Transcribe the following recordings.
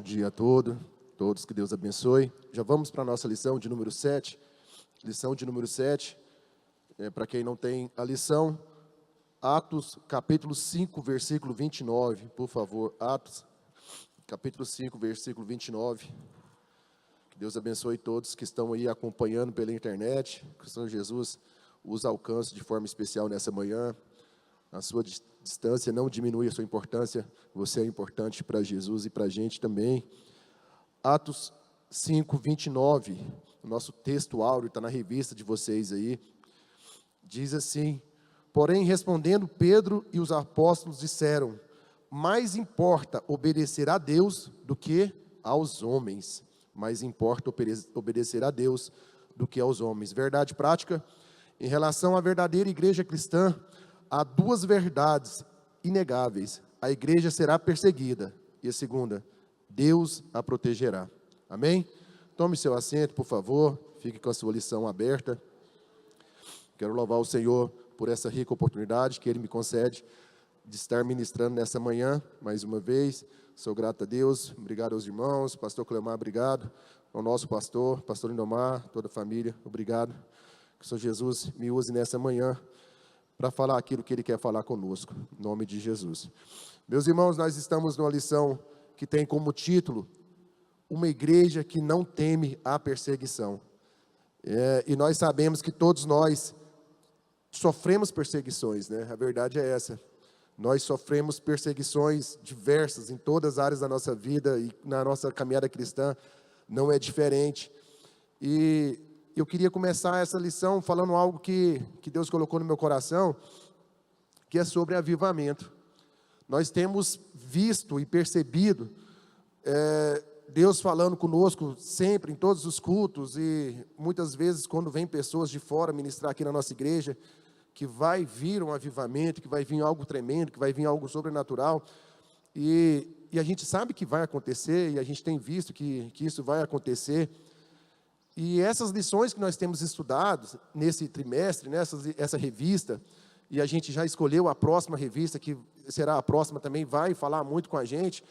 dia a todos, que Deus abençoe. Já vamos para a nossa lição de número 7. Lição de número 7, para quem não tem a lição, Atos, capítulo 5, versículo 29, por favor. Atos, capítulo 5, versículo 29. Que Deus abençoe todos que estão aí acompanhando pela internet. Que o Senhor Jesus os alcance de forma especial nessa manhã. A sua distância não diminui a sua importância. Você é importante para Jesus e para a gente também. Atos 5, 29. O nosso texto áureo está na revista de vocês aí. Diz assim: porém, respondendo Pedro e os apóstolos disseram: mais importa obedecer a Deus do que aos homens. Mais importa obedecer a Deus do que aos homens. Verdade prática: em relação à verdadeira igreja cristã, há duas verdades inegáveis. A igreja será perseguida. E a segunda: Deus a protegerá. Amém? Tome seu assento, por favor. Fique com a sua lição aberta. Quero louvar o Senhor por essa rica oportunidade que Ele me concede de estar ministrando nessa manhã, mais uma vez. Sou grato a Deus, obrigado aos irmãos, pastor Clemar, obrigado. Ao nosso pastor Lindomar, toda a família, obrigado. Que o Senhor Jesus me use nessa manhã para falar aquilo que Ele quer falar conosco, em nome de Jesus. Meus irmãos, nós estamos numa lição que tem como título: uma igreja que não teme a perseguição. E nós sabemos que todos nós sofremos perseguições, né? A verdade é essa. Nós sofremos perseguições diversas em todas as áreas da nossa vida, e na nossa caminhada cristã não é diferente. E eu queria começar essa lição falando algo que Deus colocou no meu coração, que é sobre avivamento. Nós temos visto e percebido Deus falando conosco sempre, em todos os cultos, e muitas vezes quando vem pessoas de fora ministrar aqui na nossa igreja, que vai vir um avivamento, que vai vir algo tremendo, que vai vir algo sobrenatural, e a gente sabe que vai acontecer, e a gente tem visto que isso vai acontecer. E essas lições que nós temos estudado nesse trimestre, essa revista, e a gente já escolheu a próxima revista, que será a próxima também, vai falar muito com a gente,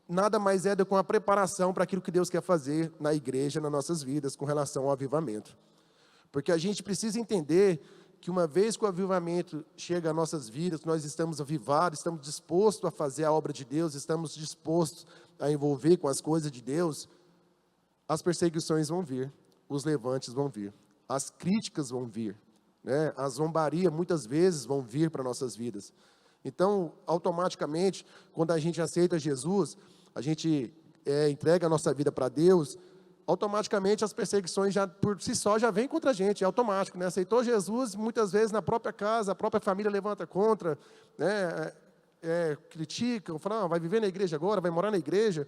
nada mais é do que uma preparação para aquilo que Deus quer fazer na igreja, nas nossas vidas, com relação ao avivamento. Porque a gente precisa entender que uma vez que o avivamento chega às nossas vidas, nós estamos avivados, estamos dispostos a fazer a obra de Deus, estamos dispostos a envolver com as coisas de Deus, as perseguições vão vir, os levantes vão vir, as críticas vão vir, né? As zombarias muitas vezes vão vir para nossas vidas. Então, automaticamente, quando a gente aceita Jesus, a gente entrega a nossa vida para Deus, automaticamente as perseguições já por si só já vêm contra a gente, é automático, né? Aceitou Jesus, muitas vezes na própria casa, a própria família levanta contra, né? Criticam, falam, vai viver na igreja agora, vai morar na igreja.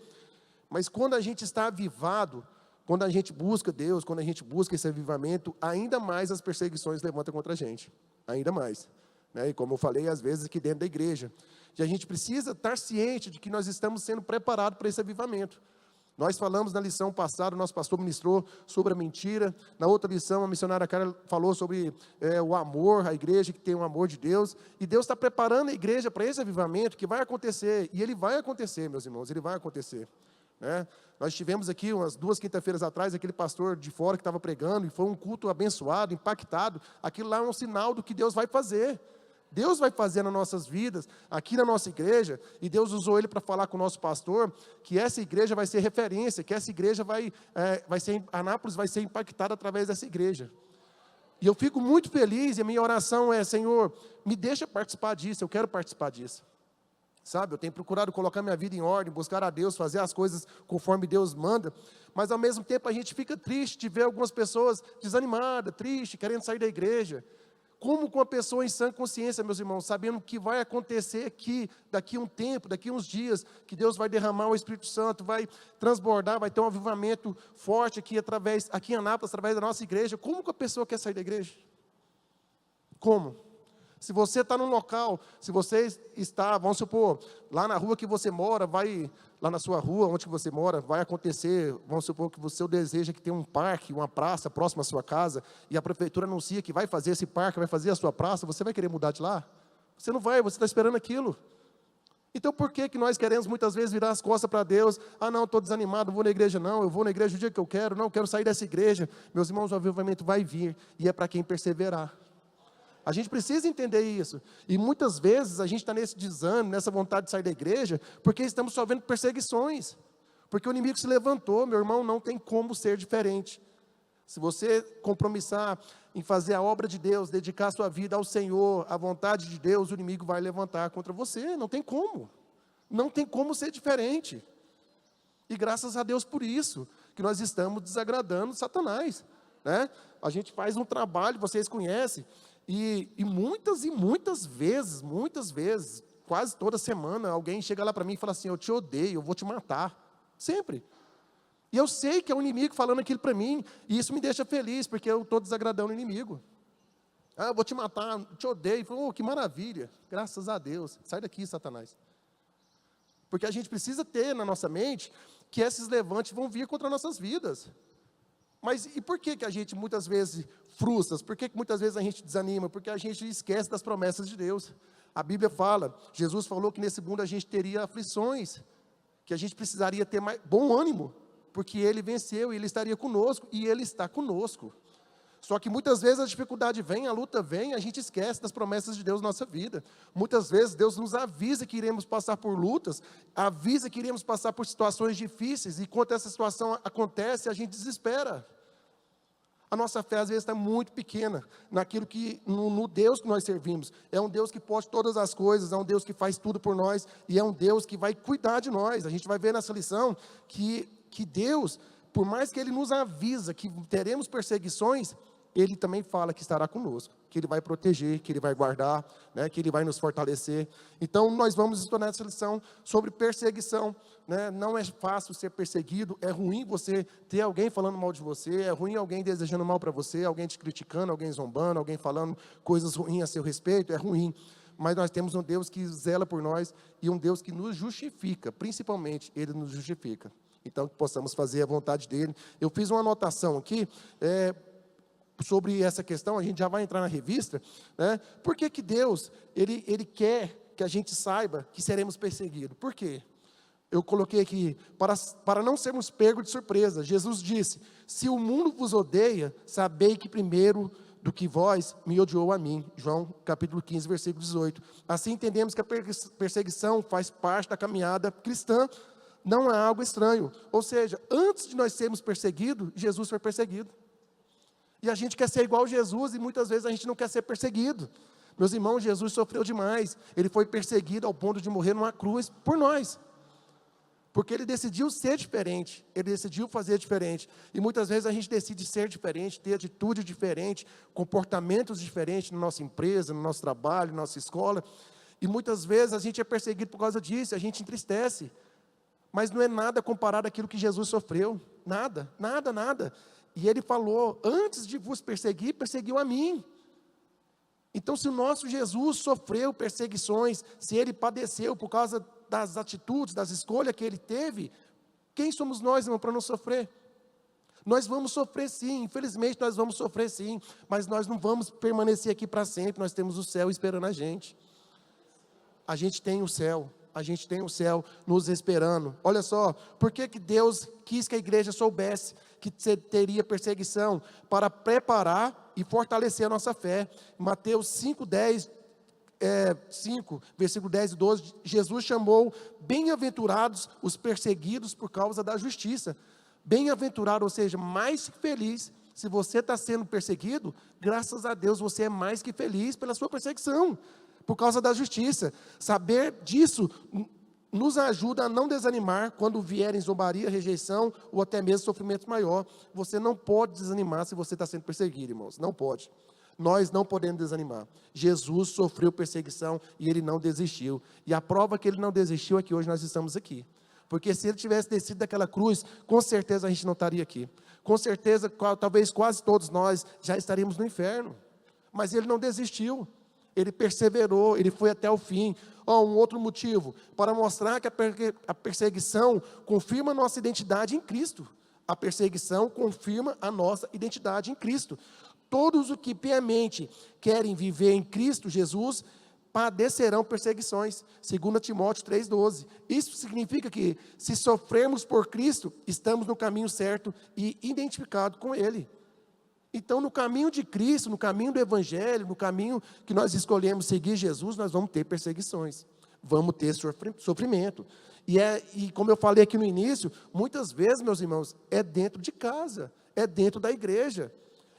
Mas quando a gente está avivado, quando a gente busca Deus, quando a gente busca esse avivamento, ainda mais as perseguições levantam contra a gente, ainda mais. E como eu falei, às vezes aqui dentro da igreja, e a gente precisa estar ciente de que nós estamos sendo preparados para esse avivamento. Nós falamos na lição passada, o nosso pastor ministrou sobre a mentira. Na outra lição, a missionária Cara falou sobre o amor, a igreja que tem o amor de Deus. E Deus está preparando a igreja para esse avivamento que vai acontecer. E ele vai acontecer, meus irmãos, ele vai acontecer. Nós tivemos aqui, umas 2 quinta-feiras atrás, aquele pastor de fora que estava pregando, e foi um culto abençoado, impactado. Aquilo lá é um sinal do que Deus vai fazer. Deus vai fazer nas nossas vidas, aqui na nossa igreja, e Deus usou ele para falar com o nosso pastor, que essa igreja vai ser referência, que essa igreja Anápolis vai ser impactada através dessa igreja. E eu fico muito feliz, e a minha oração é: Senhor, me deixa participar disso, eu quero participar disso. Sabe, eu tenho procurado colocar minha vida em ordem, buscar a Deus, fazer as coisas conforme Deus manda, mas ao mesmo tempo a gente fica triste de ver algumas pessoas desanimadas, tristes, querendo sair da igreja. Como com a pessoa em sã consciência, meus irmãos, sabendo que vai acontecer aqui, daqui a um tempo, daqui a uns dias, que Deus vai derramar o Espírito Santo, vai transbordar, vai ter um avivamento forte aqui em Anápolis, através da nossa igreja. Como que a pessoa quer sair da igreja? Como? Se você está num local, se você está, vamos supor, lá na rua que você mora, lá na sua rua, onde você mora, vai acontecer, vamos supor que você deseja que tenha um parque, uma praça próxima à sua casa, e a prefeitura anuncia que vai fazer esse parque, vai fazer a sua praça, você vai querer mudar de lá? Você não vai, você está esperando aquilo. Então por que nós queremos muitas vezes virar as costas para Deus? Ah não, estou desanimado, não vou na igreja não, eu vou na igreja o dia que eu quero, não, eu quero sair dessa igreja. Meus irmãos, o avivamento vai vir, e é para quem perseverar. A gente precisa entender isso, e muitas vezes a gente está nesse desânimo, nessa vontade de sair da igreja, porque estamos só vendo perseguições, porque o inimigo se levantou. Meu irmão, não tem como ser diferente. Se você compromissar em fazer a obra de Deus, dedicar a sua vida ao Senhor, à vontade de Deus, o inimigo vai levantar contra você, não tem como. Não tem como ser diferente. E graças a Deus por isso, que nós estamos desagradando Satanás, né? A gente faz um trabalho, vocês conhecem, e muitas vezes, quase toda semana, alguém chega lá para mim e fala assim: eu te odeio, eu vou te matar, sempre. E eu sei que é o inimigo falando aquilo para mim, e isso me deixa feliz, porque eu estou desagradando o inimigo. Ah, eu vou te matar, te odeio. Oh, que maravilha, graças a Deus. Sai daqui, Satanás. Porque a gente precisa ter na nossa mente que esses levantes vão vir contra nossas vidas. Mas e por que a gente muitas vezes frustra? Por que muitas vezes a gente desanima? Porque a gente esquece das promessas de Deus. A Bíblia fala, Jesus falou que nesse mundo a gente teria aflições, que a gente precisaria ter bom ânimo, porque Ele venceu e Ele estaria conosco, e Ele está conosco. Só que muitas vezes a dificuldade vem, a luta vem, a gente esquece das promessas de Deus na nossa vida. Muitas vezes Deus nos avisa que iremos passar por lutas, avisa que iremos passar por situações difíceis, e quando essa situação acontece, a gente desespera. A nossa fé às vezes está muito pequena naquilo que, no Deus que nós servimos. É um Deus que pode todas as coisas, é um Deus que faz tudo por nós, e é um Deus que vai cuidar de nós. A gente vai ver nessa lição que Deus, por mais que Ele nos avisa que teremos perseguições, Ele também fala que estará conosco, que Ele vai proteger, que Ele vai guardar, né, que Ele vai nos fortalecer. Então nós vamos estudar essa lição sobre perseguição, né? Não é fácil ser perseguido, é ruim você ter alguém falando mal de você, é ruim alguém desejando mal para você, alguém te criticando, alguém zombando, alguém falando coisas ruins a seu respeito, é ruim. Mas nós temos um Deus que zela por nós, e um Deus que nos justifica, principalmente Ele nos justifica. Então que possamos fazer a vontade dEle. Eu fiz uma anotação aqui, sobre essa questão, a gente já vai entrar na revista, né? Por que Deus, ele quer que a gente saiba que seremos perseguidos? Por quê? Eu coloquei aqui, para não sermos pegos de surpresa. Jesus disse: se o mundo vos odeia, sabei que primeiro do que vós me odiou a mim. João capítulo 15, versículo 18. Assim entendemos que a perseguição faz parte da caminhada cristã, não é algo estranho. Ou seja, antes de nós sermos perseguidos, Jesus foi perseguido. E a gente quer ser igual a Jesus, e muitas vezes a gente não quer ser perseguido. Meus irmãos, Jesus sofreu demais. Ele foi perseguido ao ponto de morrer numa cruz por nós. Porque Ele decidiu ser diferente, Ele decidiu fazer diferente. E muitas vezes a gente decide ser diferente, ter atitude diferente, comportamentos diferentes na nossa empresa, no nosso trabalho, na nossa escola. E muitas vezes a gente é perseguido por causa disso, a gente entristece. Mas não é nada comparado àquilo que Jesus sofreu. Nada, nada, nada. E Ele falou: antes de vos perseguir, perseguiu a mim. Então, se o nosso Jesus sofreu perseguições, se Ele padeceu por causa das atitudes, das escolhas que Ele teve, quem somos nós, irmão, para não sofrer? Nós vamos sofrer sim, infelizmente nós vamos sofrer sim, mas nós não vamos permanecer aqui para sempre, nós temos o céu esperando a gente. A gente tem o céu. A gente tem o céu nos esperando. Olha só, por que Deus quis que a igreja soubesse que teria perseguição? Para preparar e fortalecer a nossa fé. Mateus 5, versículo 10 e 12, Jesus chamou bem-aventurados os perseguidos por causa da justiça. Bem-aventurado, ou seja, mais que feliz. Se você está sendo perseguido, graças a Deus você é mais que feliz pela sua perseguição, por causa da justiça. Saber disso nos ajuda a não desanimar quando vierem zombaria, rejeição ou até mesmo sofrimento maior. Você não pode desanimar se você está sendo perseguido, irmãos, não pode. Nós não podemos desanimar. Jesus sofreu perseguição e Ele não desistiu. E a prova que Ele não desistiu é que hoje nós estamos aqui. Porque se Ele tivesse descido daquela cruz, com certeza a gente não estaria aqui. Com certeza, talvez quase todos nós já estaríamos no inferno. Mas Ele não desistiu. Ele perseverou, Ele foi até o fim. Um outro motivo, para mostrar que a perseguição confirma a nossa identidade em Cristo. A perseguição confirma a nossa identidade em Cristo. Todos os que piamente querem viver em Cristo Jesus padecerão perseguições, segundo Timóteo 3,12. Isso significa que, se sofrermos por Cristo, estamos no caminho certo e identificado com Ele. Então, no caminho de Cristo, no caminho do Evangelho, no caminho que nós escolhemos seguir Jesus, nós vamos ter perseguições, vamos ter sofrimento. E como eu falei aqui no início, muitas vezes, meus irmãos, é dentro de casa, é dentro da igreja.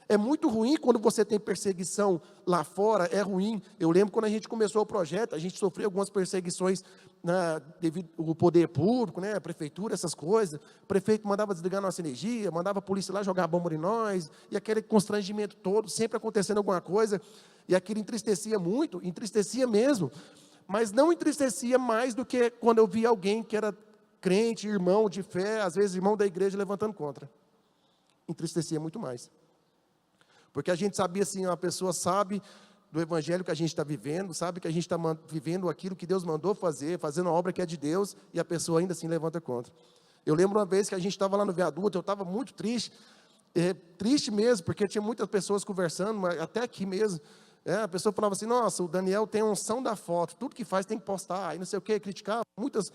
É muito ruim quando você tem perseguição lá fora, é ruim. Eu lembro quando a gente começou o projeto, a gente sofreu algumas perseguições, né, devido ao poder público, né, a prefeitura, essas coisas. O prefeito mandava desligar nossa energia, mandava a polícia lá jogar bomba em nós, e aquele constrangimento todo, sempre acontecendo alguma coisa, e aquilo entristecia muito, entristecia mesmo, mas não entristecia mais do que quando eu via alguém que era crente, irmão de fé, às vezes irmão da igreja, levantando contra. Entristecia muito mais. Porque a gente sabia assim, a pessoa sabe do evangelho que a gente está vivendo, sabe que a gente está vivendo aquilo que Deus mandou fazer, fazendo a obra que é de Deus, e a pessoa ainda assim levanta contra. Eu lembro uma vez que a gente estava lá no viaduto, eu estava muito triste, triste mesmo, porque tinha muitas pessoas conversando, até aqui mesmo, a pessoa falava assim, nossa, o Daniel tem unção da foto, tudo que faz tem que postar, aí não sei o que, criticar, muitas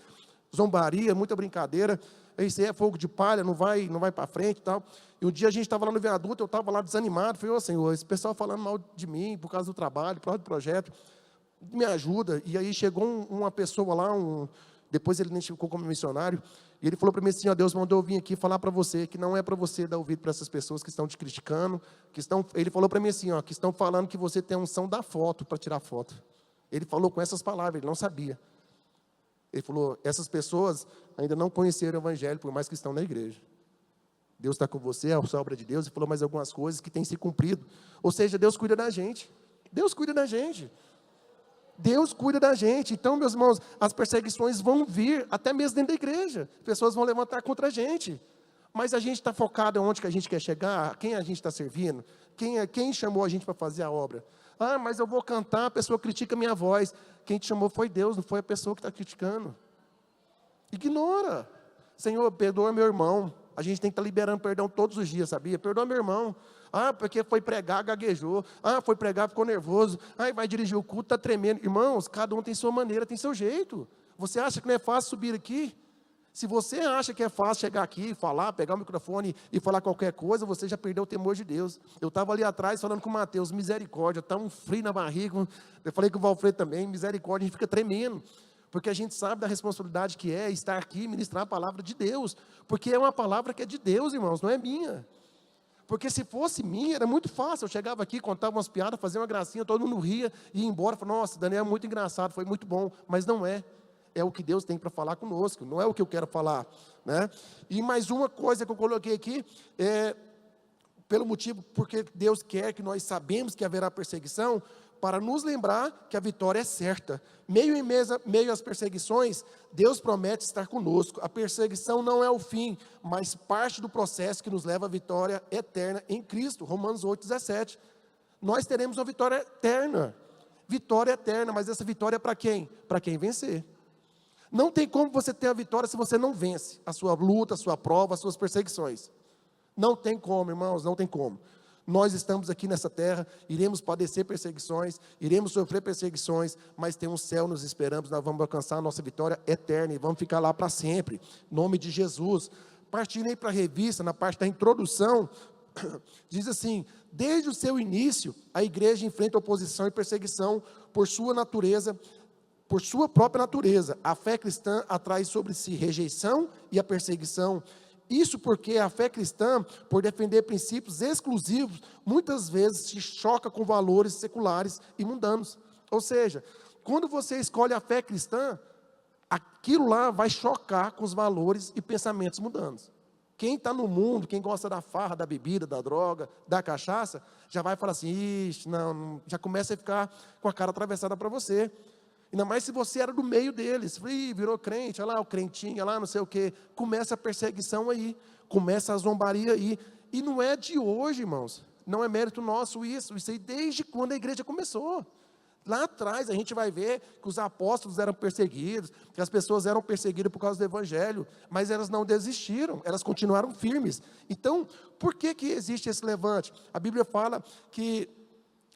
zombaria, muita brincadeira, isso aí é fogo de palha, não vai para frente e tal. E um dia a gente estava lá no viaduto, eu estava lá desanimado, falei, ô Senhor, esse pessoal falando mal de mim, por causa do trabalho, por causa do projeto, me ajuda. E aí chegou uma pessoa lá, depois ele identificou como missionário, e ele falou para mim assim, ó, Deus mandou eu vir aqui falar para você, que não é para você dar ouvido para essas pessoas que estão te criticando, ele falou para mim assim, ó, que estão falando que você tem a unção da foto, para tirar foto. Ele falou com essas palavras, ele não sabia. Ele falou, essas pessoas ainda não conheceram o evangelho, por mais que estão na igreja. Deus está com você, é a obra de Deus, e falou mais algumas coisas que têm se cumprido. Ou seja, Deus cuida da gente. Deus cuida da gente. Deus cuida da gente. Então, meus irmãos, as perseguições vão vir, até mesmo dentro da igreja. Pessoas vão levantar contra a gente. Mas a gente está focado onde que a gente quer chegar, quem a gente está servindo, quem chamou a gente para fazer a obra. Ah, mas eu vou cantar, a pessoa critica a minha voz. Quem te chamou foi Deus, não foi a pessoa que está criticando. Ignora. Senhor, perdoa meu irmão. A gente tem que estar liberando perdão todos os dias, sabia? Perdoa meu irmão. Ah, porque foi pregar, gaguejou. Ah, foi pregar, ficou nervoso. Ah, vai dirigir o culto, está tremendo. Irmãos, cada um tem sua maneira, tem seu jeito. Você acha que não é fácil subir aqui? Se você acha que é fácil chegar aqui, falar, pegar o microfone e falar qualquer coisa, você já perdeu o temor de Deus. Eu estava ali atrás falando com o Mateus, misericórdia, está um frio na barriga. Eu falei com o Valfredo também, misericórdia, a gente fica tremendo. Porque a gente sabe da responsabilidade que é estar aqui e ministrar a palavra de Deus. Porque é uma palavra que é de Deus, irmãos, não é minha. Porque se fosse minha, era muito fácil. Eu chegava aqui, contava umas piadas, fazia uma gracinha, todo mundo ria, ia embora. Falava, nossa, Daniel é muito engraçado, foi muito bom. Mas não é. É o que Deus tem para falar conosco, não é o que eu quero falar, né? E mais uma coisa que eu coloquei aqui, pelo motivo, porque Deus quer que nós sabemos que haverá perseguição, para nos lembrar que a vitória é certa. Meio às perseguições, Deus promete estar conosco. A perseguição não é o fim, mas parte do processo que nos leva à vitória eterna em Cristo. Romanos 8,17. Nós teremos uma vitória eterna. Vitória eterna, mas essa vitória é para quem? Para quem vencer. Não tem como você ter a vitória se você não vence a sua luta, a sua prova, as suas perseguições. Não tem como, irmãos, não tem como. Nós estamos aqui nessa terra, iremos padecer perseguições, iremos sofrer perseguições, mas tem um céu nos esperando, nós vamos alcançar a nossa vitória eterna e vamos ficar lá para sempre. Em nome de Jesus. Partindo aí para a revista, na parte da introdução, diz assim, desde o seu início, a igreja enfrenta oposição e perseguição por sua natureza, por sua própria natureza. A fé cristã atrai sobre si rejeição e a perseguição. Isso porque a fé cristã, por defender princípios exclusivos, muitas vezes se choca com valores seculares e mundanos. Ou seja, quando você escolhe a fé cristã, aquilo lá vai chocar com os valores e pensamentos mundanos. Quem está no mundo, quem gosta da farra, da bebida, da droga, da cachaça, já vai falar assim, ixi, não, já começa a ficar com a cara atravessada para você. Ainda mais se você era do meio deles, virou crente, olha lá o crentinho, olha lá não sei o quê. Começa a perseguição aí, começa a zombaria aí. E não é de hoje, irmãos, não é mérito nosso isso aí desde quando a igreja começou. Lá atrás a gente vai ver que os apóstolos eram perseguidos, que as pessoas eram perseguidas por causa do evangelho, mas elas não desistiram, elas continuaram firmes. Então, por que existe esse levante? A Bíblia fala que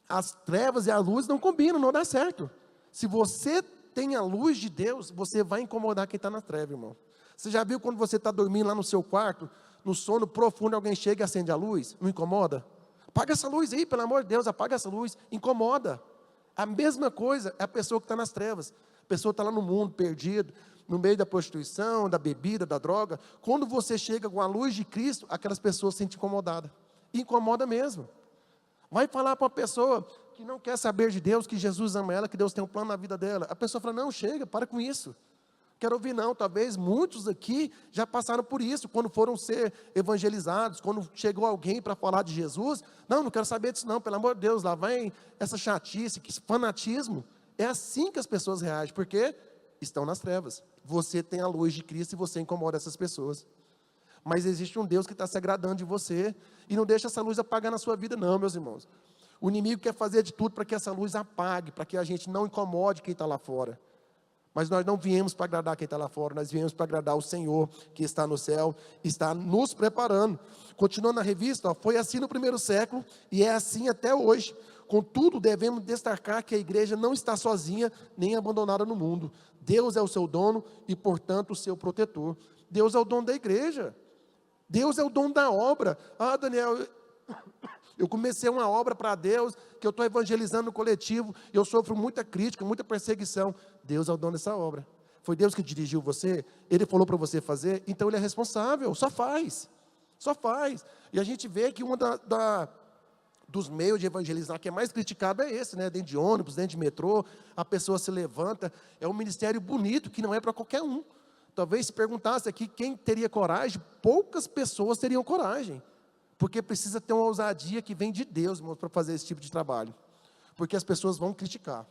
as trevas e a luz não combinam, não dá certo. Se você tem a luz de Deus, você vai incomodar quem está na treva, irmão. Você já viu quando você está dormindo lá no seu quarto, no sono profundo, alguém chega e acende a luz? Não incomoda? Apaga essa luz aí, pelo amor de Deus, apaga essa luz. Incomoda. A mesma coisa é a pessoa que está nas trevas. A pessoa está lá no mundo, perdido, no meio da prostituição, da bebida, da droga. Quando você chega com a luz de Cristo, aquelas pessoas se sentem incomodadas. Incomoda mesmo. Vai falar para uma pessoa que não quer saber de Deus, que Jesus ama ela, que Deus tem um plano na vida dela. A pessoa fala, não, chega, para com isso. Quero ouvir não, talvez muitos aqui já passaram por isso, quando foram ser evangelizados, quando chegou alguém para falar de Jesus, não quero saber disso não, pelo amor de Deus, lá vem essa chatice, que fanatismo. É assim que as pessoas reagem, porque estão nas trevas. Você tem a luz de Cristo e você incomoda essas pessoas. Mas existe um Deus que está se agradando de você, e não deixa essa luz apagar na sua vida não, meus irmãos. O inimigo quer fazer de tudo para que essa luz apague, para que a gente não incomode quem está lá fora. Mas nós não viemos para agradar quem está lá fora, nós viemos para agradar o Senhor, que está no céu, está nos preparando. Continuando na revista, foi assim no primeiro século, e é assim até hoje. Contudo, devemos destacar que a igreja não está sozinha, nem abandonada no mundo. Deus é o seu dono e, portanto, o seu protetor. Deus é o dono da igreja. Deus é o dono da obra. Ah, Daniel, eu comecei uma obra para Deus, que eu estou evangelizando no coletivo, eu sofro muita crítica, muita perseguição. Dos é o dono dessa obra. Foi Deus que dirigiu você, Ele falou para você fazer, então Ele é responsável, só faz. Só faz. E a gente vê que dos meios de evangelizar que é mais criticado é esse, né? Dentro de ônibus, dentro de metrô, a pessoa se levanta, é um ministério bonito, que não é para qualquer um. Talvez se perguntasse aqui quem teria coragem, poucas pessoas teriam coragem. Porque precisa ter uma ousadia que vem de Deus, irmãos, para fazer esse tipo de trabalho. Porque as pessoas vão criticar,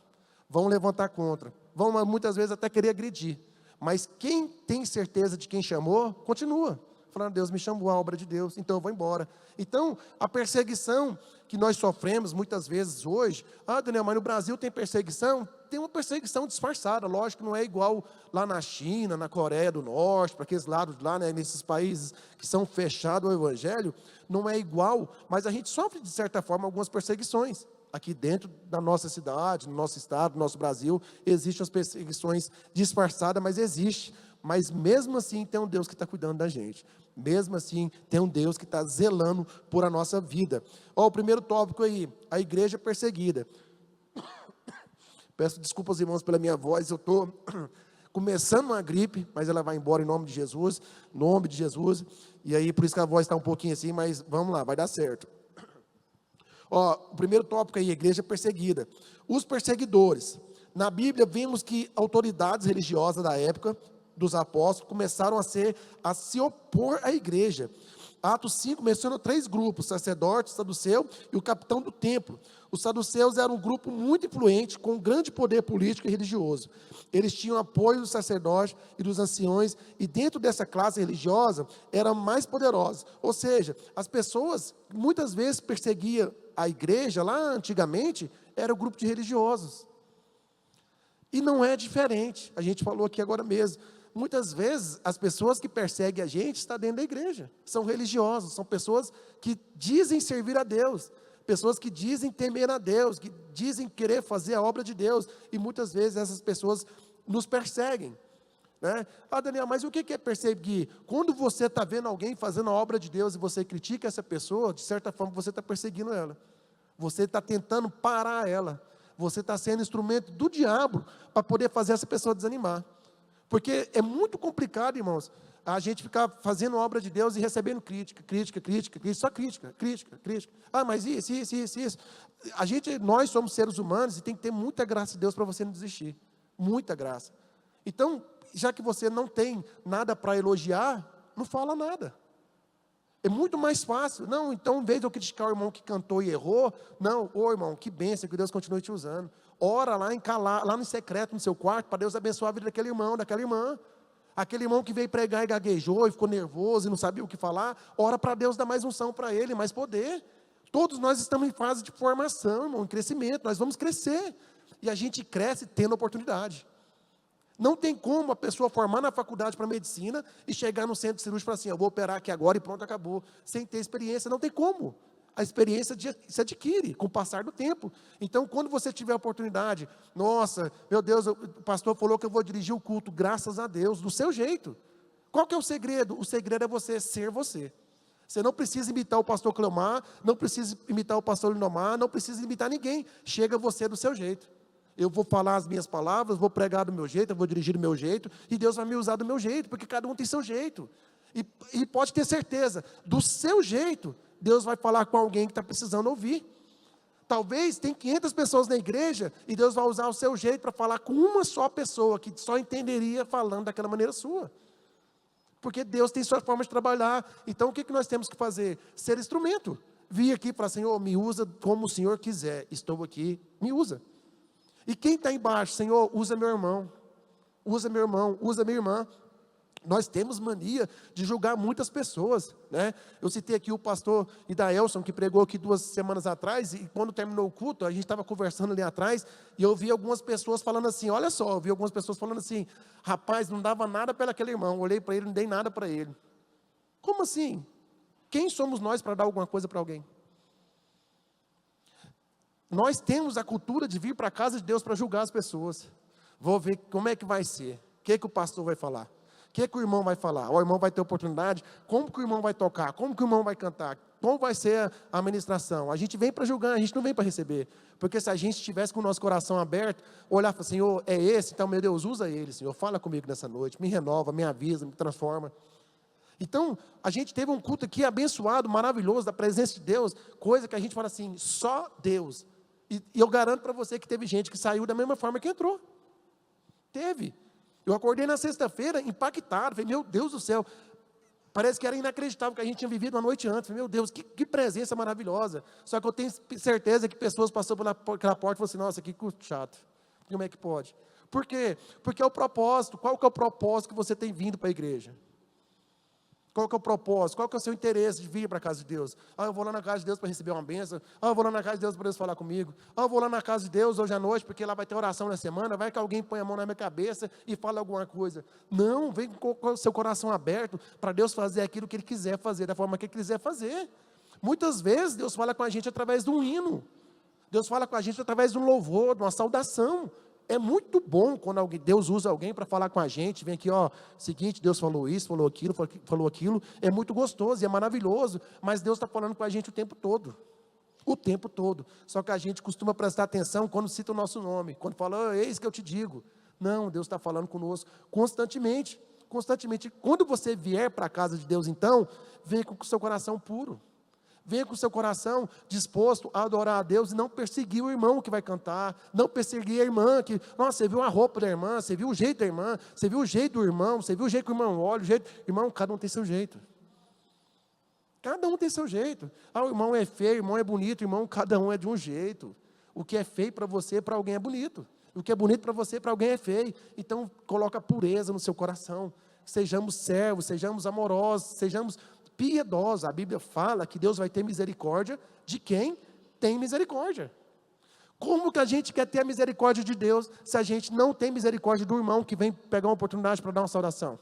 vão levantar contra, vão muitas vezes até querer agredir. Mas quem tem certeza de quem chamou, continua. Falando, Deus me chamou, a obra de Deus, então eu vou embora. Então, a perseguição que nós sofremos muitas vezes hoje, Daniel, mas no Brasil tem perseguição? Tem uma perseguição disfarçada, lógico que não é igual lá na China, na Coreia do Norte, para aqueles lados lá, né, nesses países que são fechados ao Evangelho, não é igual, mas a gente sofre de certa forma algumas perseguições. Aqui dentro da nossa cidade, no nosso estado, no nosso Brasil, existem as perseguições disfarçadas, mas existe. Mas mesmo assim tem um Deus que está cuidando da gente. Mesmo assim tem um Deus que está zelando por a nossa vida. O primeiro tópico aí, a igreja perseguida. Peço desculpas, irmãos, pela minha voz, eu estou começando uma gripe, mas ela vai embora em nome de Jesus, e aí por isso que a voz está um pouquinho assim, mas vamos lá, vai dar certo. O primeiro tópico aí, a igreja perseguida. Os perseguidores. Na Bíblia vimos que autoridades religiosas da época dos apóstolos começaram a se opor à igreja. Atos 5 menciona 3 grupos: sacerdote, saduceu e o capitão do templo. Os saduceus eram um grupo muito influente, com grande poder político e religioso. Eles tinham apoio dos sacerdotes e dos anciões, e dentro dessa classe religiosa, eram mais poderosos. Ou seja, as pessoas muitas vezes perseguiam a igreja, lá antigamente, era o grupo de religiosos. E não é diferente, a gente falou aqui agora mesmo. Muitas vezes, as pessoas que perseguem a gente estão dentro da igreja, são religiosos, são pessoas que dizem servir a Deus, pessoas que dizem temer a Deus, que dizem querer fazer a obra de Deus, e muitas vezes essas pessoas nos perseguem, né? Daniel, mas o que é perseguir? Quando você está vendo alguém fazendo a obra de Deus e você critica essa pessoa, de certa forma você está perseguindo ela, você está tentando parar ela, você está sendo instrumento do diabo para poder fazer essa pessoa desanimar. Porque é muito complicado, irmãos, a gente ficar fazendo a obra de Deus e recebendo crítica, só crítica. Mas isso. Nós somos seres humanos e tem que ter muita graça de Deus para você não desistir. Muita graça. Então, já que você não tem nada para elogiar, não fala nada. É muito mais fácil. Não, então, em vez de eu criticar o irmão que cantou e errou, não, irmão, que bênção, que Deus continue te usando. Ora lá lá no secreto, no seu quarto, para Deus abençoar a vida daquele irmão, daquela irmã. Aquele irmão que veio pregar e gaguejou e ficou nervoso e não sabia o que falar, ora para Deus dar mais unção para ele, mais poder. Todos nós estamos em fase de formação, irmão, em crescimento, nós vamos crescer. E a gente cresce tendo oportunidade. Não tem como a pessoa formar na faculdade para medicina e chegar no centro cirúrgico e falar assim, eu vou operar aqui agora e pronto, acabou. Sem ter experiência, não tem como. A experiência se adquire com o passar do tempo. Então, quando você tiver a oportunidade, nossa, meu Deus, o pastor falou que eu vou dirigir o culto, graças a Deus, do seu jeito. Qual que é o segredo? O segredo é você ser você. Você não precisa imitar o pastor Cleomar, não precisa imitar o pastor Linomar, não precisa imitar ninguém. Chega você do seu jeito. Eu vou falar as minhas palavras, vou pregar do meu jeito, eu vou dirigir do meu jeito, e Deus vai me usar do meu jeito, porque cada um tem seu jeito. E pode ter certeza, do seu jeito, Deus vai falar com alguém que está precisando ouvir. Talvez tem 500 pessoas na igreja, e Deus vai usar o seu jeito para falar com uma só pessoa, que só entenderia falando daquela maneira sua. Porque Deus tem sua forma de trabalhar. Então o que nós temos que fazer? Ser instrumento. Vir aqui e falar, Senhor, me usa como o Senhor quiser. Estou aqui, me usa. E quem está embaixo? Senhor, usa meu irmão. Usa meu irmão, usa minha irmã. Nós temos mania de julgar muitas pessoas, né? Eu citei aqui o pastor Idaelson, que pregou aqui 2 semanas atrás, e quando terminou o culto, a gente estava conversando ali atrás, e eu vi algumas pessoas falando assim, olha só, eu vi algumas pessoas falando assim, rapaz, não dava nada pelo aquele irmão, olhei para ele, não dei nada para ele. Como assim? Quem somos nós para dar alguma coisa para alguém? Nós temos a cultura de vir para a casa de Deus para julgar as pessoas. Vou ver como é que vai ser, o que o pastor vai falar. O que o irmão vai falar? O irmão vai ter oportunidade? Como que o irmão vai tocar? Como que o irmão vai cantar? Como vai ser a ministração? A gente vem para julgar, a gente não vem para receber. Porque se a gente estivesse com o nosso coração aberto, olhar e falar, Senhor, é esse? Então, meu Deus, usa ele, Senhor. Fala comigo nessa noite, me renova, me avisa, me transforma. Então, a gente teve um culto aqui abençoado, maravilhoso, da presença de Deus, coisa que a gente fala assim, só Deus. E eu garanto para você que teve gente que saiu da mesma forma que entrou. Teve. Eu acordei na sexta-feira impactado, falei, meu Deus do céu, parece que era inacreditável que a gente tinha vivido uma noite antes, falei, meu Deus, que presença maravilhosa, só que eu tenho certeza que pessoas passaram pelaquela porta e falaram assim, nossa, que culto chato, como é que pode? Por quê? Porque é o propósito, qual que é o propósito que você tem vindo para a igreja? Qual que é o propósito? Qual que é o seu interesse de vir para a casa de Deus? Ah, eu vou lá na casa de Deus para receber uma bênção. Ah, eu vou lá na casa de Deus para Deus falar comigo. Ah, eu vou lá na casa de Deus hoje à noite, porque lá vai ter oração na semana. Vai que alguém põe a mão na minha cabeça e fala alguma coisa. Não, vem com o seu coração aberto para Deus fazer aquilo que Ele quiser fazer, da forma que Ele quiser fazer. Muitas vezes Deus fala com a gente através de um hino. Deus fala com a gente através de um louvor, de uma saudação. É muito bom quando Deus usa alguém para falar com a gente, vem aqui, ó, seguinte, Deus falou isso, falou aquilo, é muito gostoso e é maravilhoso, mas Deus está falando com a gente o tempo todo, só que a gente costuma prestar atenção quando cita o nosso nome, quando fala, oh, eis que eu te digo, não, Deus está falando conosco constantemente, quando você vier para a casa de Deus então, venha com o seu coração puro, venha com o seu coração disposto a adorar a Deus e não perseguir o irmão que vai cantar, não perseguir a irmã, que, nossa, você viu a roupa da irmã, você viu o jeito da irmã, você viu o jeito do irmão, você viu o jeito que o irmão olha, irmão, cada um tem seu jeito. Cada um tem seu jeito. Ah, o irmão é feio, o irmão é bonito, o irmão, cada um é de um jeito. O que é feio para você, para alguém é bonito. O que é bonito para você, para alguém é feio. Então, coloca pureza no seu coração. Sejamos servos, sejamos amorosos, sejamos piedosa. A Bíblia fala que Deus vai ter misericórdia de quem tem misericórdia. Como que a gente quer ter a misericórdia de Deus se a gente não tem misericórdia do irmão que vem pegar uma oportunidade para dar uma saudação?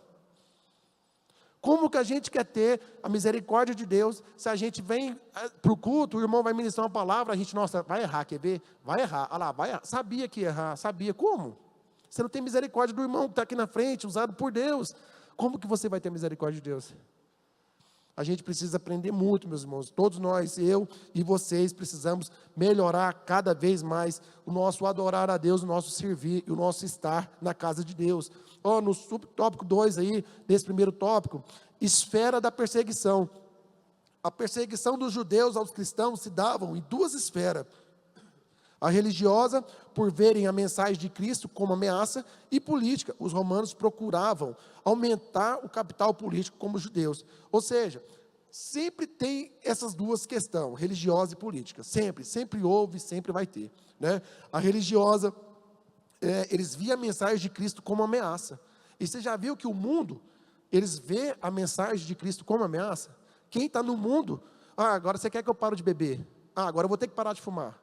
Como que a gente quer ter a misericórdia de Deus se a gente vem para o culto, o irmão vai ministrar uma palavra, a gente, nossa, vai errar, quer ver? Vai errar, olha lá, vai errar. Sabia que ia errar, sabia. Como? Você não tem misericórdia do irmão que está aqui na frente, usado por Deus. Como que você vai ter misericórdia de Deus? A gente precisa aprender muito, meus irmãos. Todos nós, eu e vocês, precisamos melhorar cada vez mais o nosso adorar a Deus, o nosso servir e o nosso estar na casa de Deus. No subtópico 2 aí, desse primeiro tópico, esfera da perseguição. A perseguição dos judeus aos cristãos se davam em 2 esferas. A religiosa, por verem a mensagem de Cristo como ameaça, e política. Os romanos procuravam aumentar o capital político como os judeus. Ou seja, sempre tem essas 2 questões, religiosa e política. Sempre houve, sempre vai ter. Né? A religiosa, eles viam a mensagem de Cristo como ameaça. E você já viu que o mundo, eles vê a mensagem de Cristo como ameaça? Quem está no mundo, agora você quer que eu pare de beber? Agora eu vou ter que parar de fumar.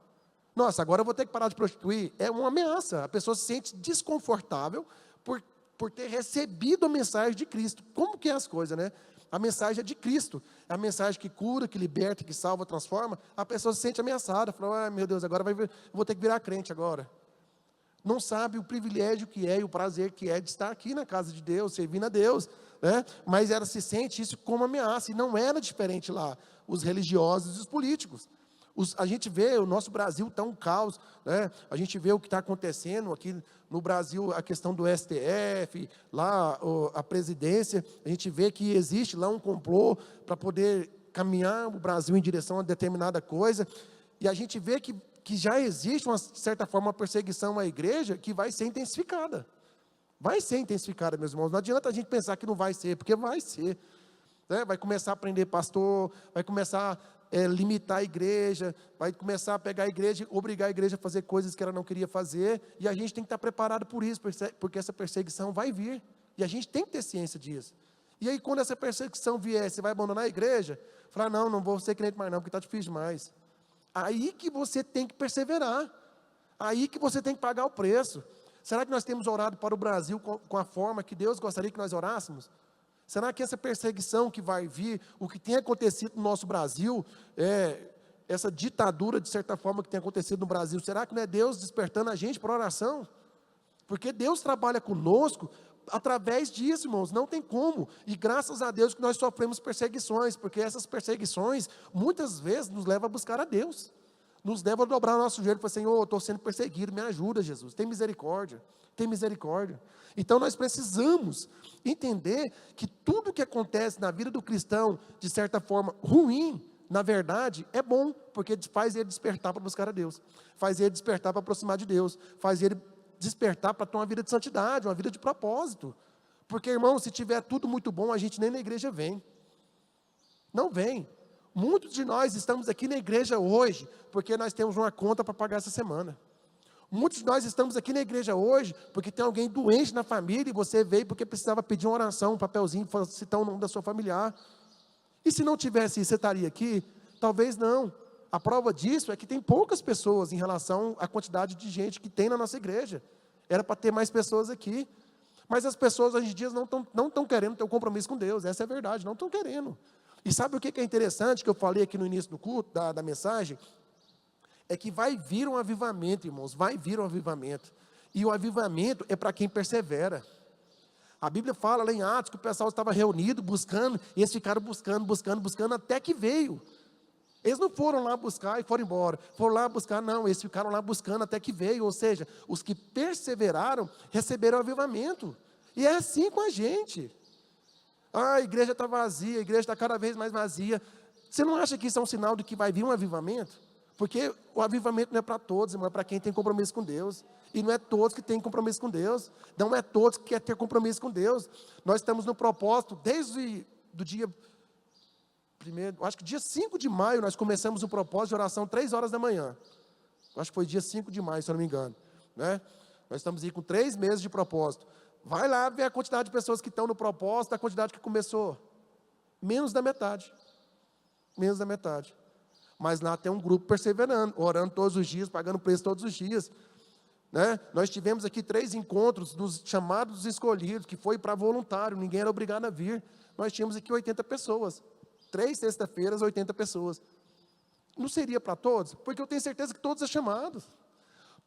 Nossa, agora eu vou ter que parar de prostituir. É uma ameaça. A pessoa se sente desconfortável por ter recebido a mensagem de Cristo. Como que é as coisas, né? A mensagem é de Cristo. É a mensagem que cura, que liberta, que salva, transforma. A pessoa se sente ameaçada. Fala, meu Deus, agora vou ter que virar crente agora. Não sabe o privilégio que é e o prazer que é de estar aqui na casa de Deus, servindo a Deus, né? Mas ela se sente isso como ameaça, e não era diferente lá, os religiosos e os políticos. A gente vê, o nosso Brasil está um caos, né? A gente vê o que está acontecendo aqui no Brasil, a questão do STF, lá a presidência, a gente vê que existe lá um complô para poder caminhar o Brasil em direção a determinada coisa, e a gente vê que já existe, uma certa forma, uma perseguição à igreja que vai ser intensificada. Vai ser intensificada, meus irmãos. Não adianta a gente pensar que não vai ser, porque vai ser. Né? Vai começar a prender pastor, vai começar a limitar a igreja, vai começar a pegar a igreja, obrigar a igreja a fazer coisas que ela não queria fazer, e a gente tem que estar preparado por isso, porque essa perseguição vai vir, e a gente tem que ter ciência disso. E aí, quando essa perseguição vier, você vai abandonar a igreja? Falar, não vou ser crente mais não, porque está difícil demais. Aí que você tem que perseverar, aí que você tem que pagar o preço. Será que nós temos orado para o Brasil com a forma que Deus gostaria que nós orássemos? Será que essa perseguição que vai vir, o que tem acontecido no nosso Brasil, essa ditadura de certa forma que tem acontecido no Brasil, será que não é Deus despertando a gente para oração? Porque Deus trabalha conosco através disso, irmãos, não tem como. E graças a Deus que nós sofremos perseguições, porque essas perseguições muitas vezes nos levam a buscar a Deus. Nos leva a dobrar o nosso joelho e falar, Senhor, eu estou sendo perseguido, me ajuda, Jesus, tem misericórdia, tem misericórdia. Então nós precisamos entender que tudo que acontece na vida do cristão, de certa forma ruim, na verdade, é bom, porque faz ele despertar para buscar a Deus, faz ele despertar para aproximar de Deus, faz ele despertar para ter uma vida de santidade, uma vida de propósito. Porque, irmão, se tiver tudo muito bom, a gente nem na igreja vem. Não vem. Muitos de nós estamos aqui na igreja hoje, porque nós temos uma conta para pagar essa semana. Muitos de nós estamos aqui na igreja hoje, porque tem alguém doente na família, e você veio porque precisava pedir uma oração, um papelzinho, citar o nome da sua familiar. E se não tivesse isso, você estaria aqui? Talvez não. A prova disso é que tem poucas pessoas em relação à quantidade de gente que tem na nossa igreja. Era para ter mais pessoas aqui. Mas as pessoas hoje em dia não estão querendo ter um compromisso com Deus. Essa é a verdade, não estão querendo. E sabe o que é interessante, que eu falei aqui no início do culto, da mensagem? É que vai vir um avivamento, irmãos, vai vir um avivamento. E o avivamento é para quem persevera. A Bíblia fala lá em Atos que o pessoal estava reunido, buscando, e eles ficaram buscando, até que veio. Eles não foram lá buscar e foram embora. Foram lá buscar, não, eles ficaram lá buscando até que veio. Ou seja, os que perseveraram, receberam o avivamento. E é assim com a gente. A igreja está vazia, a igreja está cada vez mais vazia. Você não acha que isso é um sinal de que vai vir um avivamento? Porque o avivamento não é para todos, irmão, é para quem tem compromisso com Deus. E não é todos que têm compromisso com Deus. Não é todos que querem ter compromisso com Deus. Nós estamos no propósito, desde o dia... acho que dia 5 de maio, nós começamos o propósito de oração 3 horas da manhã. Acho que foi dia 5 de maio, se eu não me engano. Né? Nós estamos aí com 3 meses de propósito. Vai lá ver a quantidade de pessoas que estão no propósito, a quantidade que começou. Menos da metade. Menos da metade. Mas lá tem um grupo perseverando, orando todos os dias, pagando preço todos os dias. Né? Nós tivemos aqui 3 encontros dos chamados escolhidos, que foi para voluntário, ninguém era obrigado a vir. Nós tínhamos aqui 80 pessoas. 3 sexta-feiras, 80 pessoas. Não seria para todos? Porque eu tenho certeza que todos são chamados.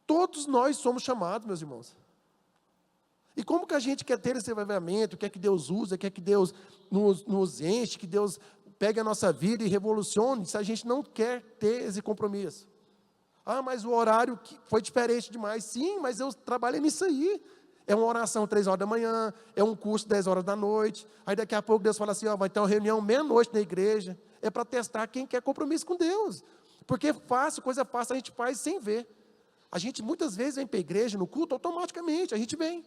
Todos nós somos chamados, meus irmãos. E como que a gente quer ter esse avivamento, quer que Deus use, quer que Deus nos enche, que Deus pegue a nossa vida e revolucione, se a gente não quer ter esse compromisso? Ah, mas o horário foi diferente demais. Sim, mas eu trabalhei nisso aí. É uma oração 3 horas da manhã, é um curso 10 horas da noite. Aí daqui a pouco Deus fala assim, vai ter uma reunião meia-noite na igreja. É para testar quem quer compromisso com Deus. Porque fácil, coisa fácil, a gente faz sem ver. A gente muitas vezes vem para a igreja no culto, automaticamente, a gente vem.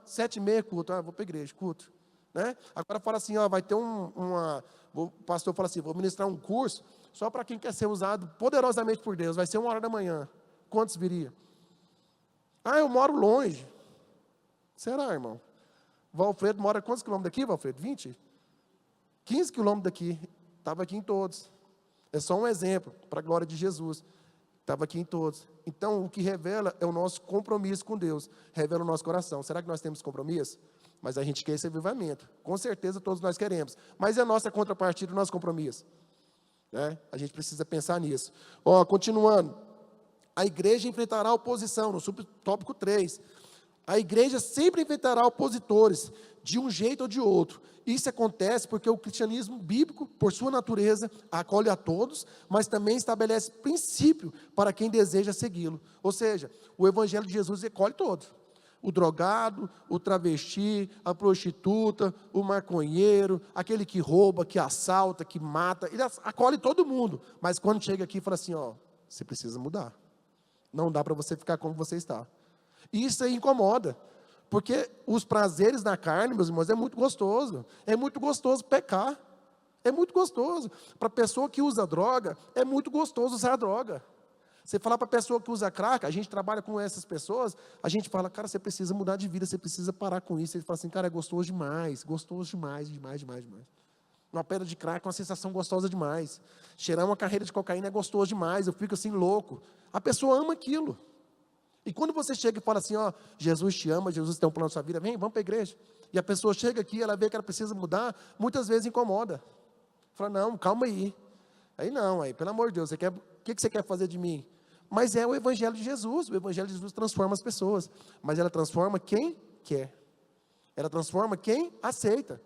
7h30 culto, vou para a igreja, culto. Né? Agora fala assim, vai ter o pastor fala assim, vou ministrar um curso só para quem quer ser usado poderosamente por Deus. Vai ser 1 hora da manhã. Quantos viria? Eu moro longe. Será, irmão? Valfredo mora quantos quilômetros daqui, Valfredo? 20? 15 quilômetros daqui. Estava aqui em todos. É só um exemplo, para a glória de Jesus. Estava aqui em todos. Então, o que revela é o nosso compromisso com Deus. Revela o nosso coração. Será que nós temos compromisso? mas a gente quer esse avivamento. Com certeza todos nós queremos. Mas é a nossa contrapartida, o nosso compromisso. Né? A gente precisa pensar nisso. Continuando. A igreja enfrentará oposição, no subtópico 3. A igreja sempre enfrentará opositores, de um jeito ou de outro. Isso acontece porque o cristianismo bíblico, por sua natureza, acolhe a todos, mas também estabelece princípio para quem deseja segui-lo. Ou seja, o evangelho de Jesus acolhe todos. O drogado, o travesti, a prostituta, o maconheiro, aquele que rouba, que assalta, que mata, ele acolhe todo mundo. Mas quando chega aqui, fala assim, você precisa mudar. Não dá para você ficar como você está. E isso aí incomoda. Porque os prazeres da carne, meus irmãos, é muito gostoso. É muito gostoso pecar. É muito gostoso. Para a pessoa que usa droga, é muito gostoso usar droga. Você falar para a pessoa que usa crack, a gente trabalha com essas pessoas, a gente fala, cara, você precisa mudar de vida, você precisa parar com isso. Ele fala assim, cara, é gostoso demais, demais. Uma pedra de crack é uma sensação gostosa demais. Cheirar uma carreira de cocaína é gostoso demais, eu fico assim louco. A pessoa ama aquilo. E quando você chega e fala assim, Jesus te ama, Jesus tem um plano na sua vida, vem, vamos para a igreja. E a pessoa chega aqui, ela vê que ela precisa mudar, muitas vezes incomoda. Fala, não, calma aí. Aí não, pelo amor de Deus, o que você quer fazer de mim? Mas é o evangelho de Jesus, o evangelho de Jesus transforma as pessoas. Mas ela transforma quem quer. Ela transforma quem aceita.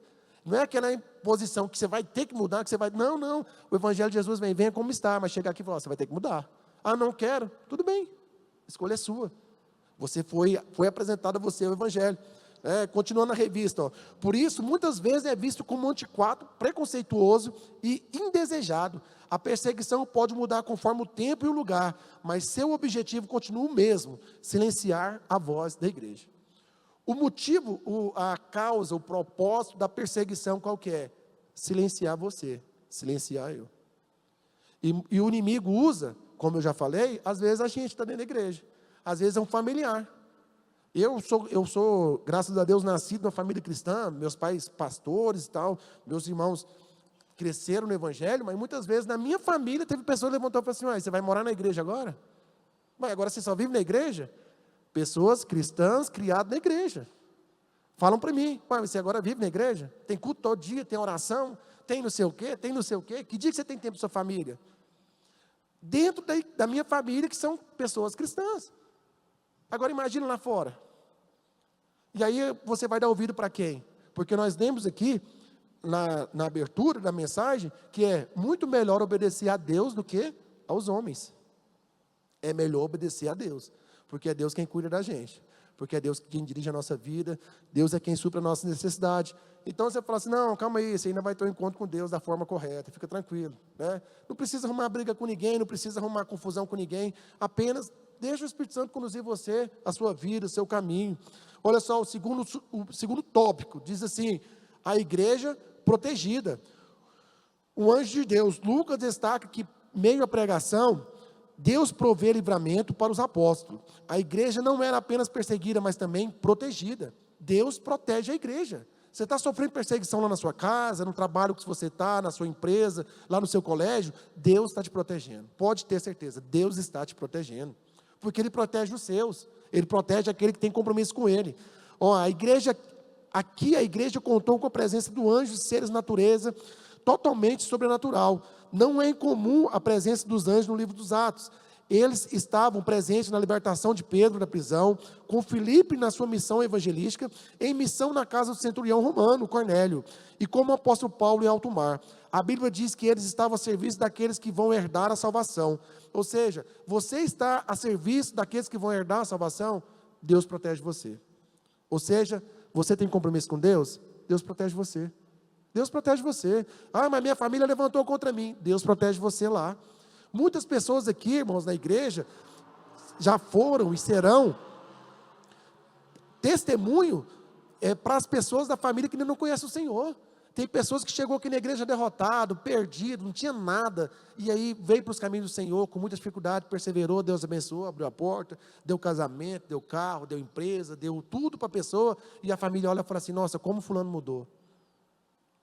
Não é aquela imposição que você vai ter que mudar, que você vai... Não. O evangelho de Jesus venha como está, mas chegar aqui e falar, você vai ter que mudar. Não quero, tudo bem. Escolha é sua. Você foi apresentado a você o evangelho. Continuando na revista. Por isso, muitas vezes é visto como antiquado, preconceituoso e indesejado. A perseguição pode mudar conforme o tempo e o lugar, mas seu objetivo continua o mesmo, silenciar a voz da igreja. O motivo, a causa, o propósito da perseguição qual que é? Silenciar você, silenciar eu. E o inimigo usa, como eu já falei, às vezes a gente está dentro da igreja, às vezes é um familiar. Eu sou, graças a Deus, nascido numa família cristã, meus pais pastores e tal, meus irmãos cresceram no evangelho, mas muitas vezes na minha família teve pessoas que levantaram e falaram assim, você vai morar na igreja agora? Mas agora você só vive na igreja? Pessoas cristãs criadas na igreja. Falam para mim, você agora vive na igreja? Tem culto todo dia, tem oração, tem não sei o quê, que dia que você tem tempo para sua família? Dentro da minha família, que são pessoas cristãs. Agora imagina lá fora. E aí você vai dar ouvido para quem? Porque nós lemos aqui, na abertura da mensagem, que é muito melhor obedecer a Deus do que aos homens. É melhor obedecer a Deus, porque é Deus quem cuida da gente. Porque é Deus quem dirige a nossa vida, Deus é quem supra a nossa necessidade. Então você fala assim, não, calma aí, você ainda vai ter um encontro com Deus da forma correta, fica tranquilo. Né? Não precisa arrumar briga com ninguém, não precisa arrumar confusão com ninguém, apenas deixa o Espírito Santo conduzir você, a sua vida, o seu caminho. Olha só, o segundo tópico, diz assim, a igreja protegida. O anjo de Deus, Lucas destaca que, meio à pregação, Deus provê livramento para os apóstolos. A igreja não era apenas perseguida, mas também protegida. Deus protege a igreja. Você está sofrendo perseguição lá na sua casa, no trabalho que você está, na sua empresa, lá no seu colégio, Deus está te protegendo. Pode ter certeza, Deus está te protegendo. Porque Ele protege os seus. Ele protege aquele que tem compromisso com Ele. A igreja contou com a presença do anjo de seres de natureza totalmente sobrenatural. Não é incomum a presença dos anjos no livro dos Atos. Eles estavam presentes na libertação de Pedro da prisão, com Filipe na sua missão evangelística, em missão na casa do centurião romano, Cornélio, e como o apóstolo Paulo em alto mar. A Bíblia diz que eles estavam a serviço daqueles que vão herdar a salvação. Ou seja, você está a serviço daqueles que vão herdar a salvação, Deus protege você. Ou seja, você tem compromisso com Deus, Deus protege você. Deus protege você. Mas minha família levantou contra mim. Deus protege você lá. Muitas pessoas aqui, irmãos, na igreja, já foram e serão testemunho para as pessoas da família que ainda não conhecem o Senhor. Tem pessoas que chegou aqui na igreja derrotado, perdido, não tinha nada, e aí veio para os caminhos do Senhor, com muita dificuldade, perseverou, Deus abençoou, abriu a porta, deu casamento, deu carro, deu empresa, deu tudo para a pessoa, e a família olha e fala assim, nossa, como fulano mudou.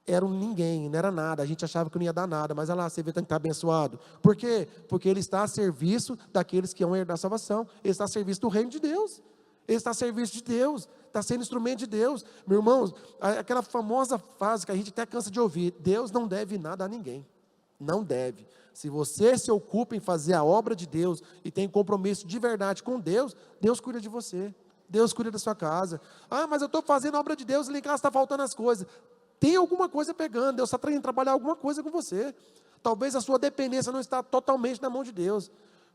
Era um ninguém, não era nada, a gente achava que não ia dar nada, mas olha lá, você vê que está abençoado. Por quê? Porque ele está a serviço daqueles que vão herdar a salvação, ele está a serviço do reino de Deus. Ele está a serviço de Deus, está sendo instrumento de Deus. Meus irmãos, aquela famosa frase que a gente até cansa de ouvir: Deus não deve nada a ninguém. Não deve. Se você se ocupa em fazer a obra de Deus e tem compromisso de verdade com Deus, Deus cuida de você. Deus cuida da sua casa. Ah, mas eu estou fazendo a obra de Deus e lá em casa está faltando as coisas. Tem alguma coisa pegando, Deus está tentando trabalhar alguma coisa com você. Talvez a sua dependência não está totalmente na mão de Deus.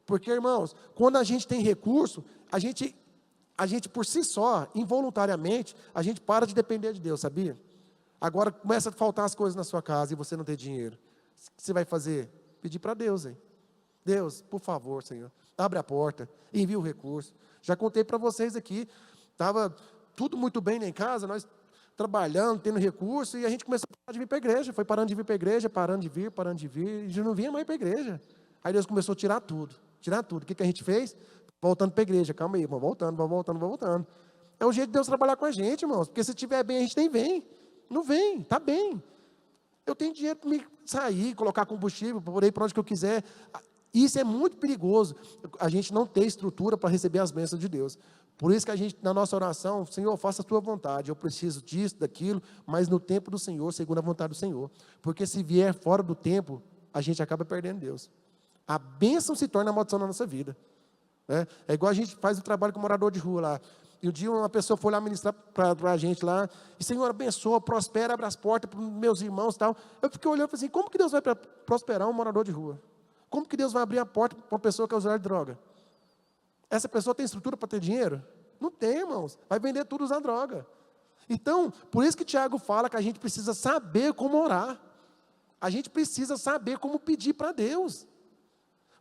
Porque, irmãos, quando a gente tem recurso, a gente por si só, involuntariamente, a gente para de depender de Deus, sabia? Agora começa a faltar as coisas na sua casa e você não tem dinheiro. O que você vai fazer? Pedir para Deus, hein? Deus, por favor, Senhor, abre a porta, envia o recurso. Já contei para vocês aqui, estava tudo muito bem lá em casa, nós trabalhando, tendo recurso, e a gente começou a parar de vir para a igreja, foi parando de vir para a igreja, parando de vir, e já não vinha mais para a igreja. Aí Deus começou a tirar tudo. O que a gente fez? Voltando para a igreja, calma aí, irmão, voltando. É o jeito de Deus trabalhar com a gente, irmãos, porque se estiver bem, a gente nem vem. Não vem, está bem. Eu tenho dinheiro para me sair, colocar combustível, para ir para onde que eu quiser. Isso é muito perigoso, a gente não ter estrutura para receber as bênçãos de Deus. Por isso que a gente, na nossa oração, Senhor, faça a tua vontade, eu preciso disso, daquilo, mas no tempo do Senhor, segundo a vontade do Senhor. Porque se vier fora do tempo, a gente acaba perdendo Deus. A bênção se torna a maldição na nossa vida. É igual a gente faz o trabalho com morador de rua lá. E um dia uma pessoa foi lá ministrar para a gente lá, e Senhor, abençoa, prospera, abre as portas para os meus irmãos e tal. Eu fiquei olhando e falei assim, como que Deus vai prosperar um morador de rua? Como que Deus vai abrir a porta para uma pessoa que é usuária de droga? Essa pessoa tem estrutura para ter dinheiro? Não tem, irmãos. Vai vender tudo usando droga. Então, por isso que Tiago fala que a gente precisa saber como orar. A gente precisa saber como pedir para Deus.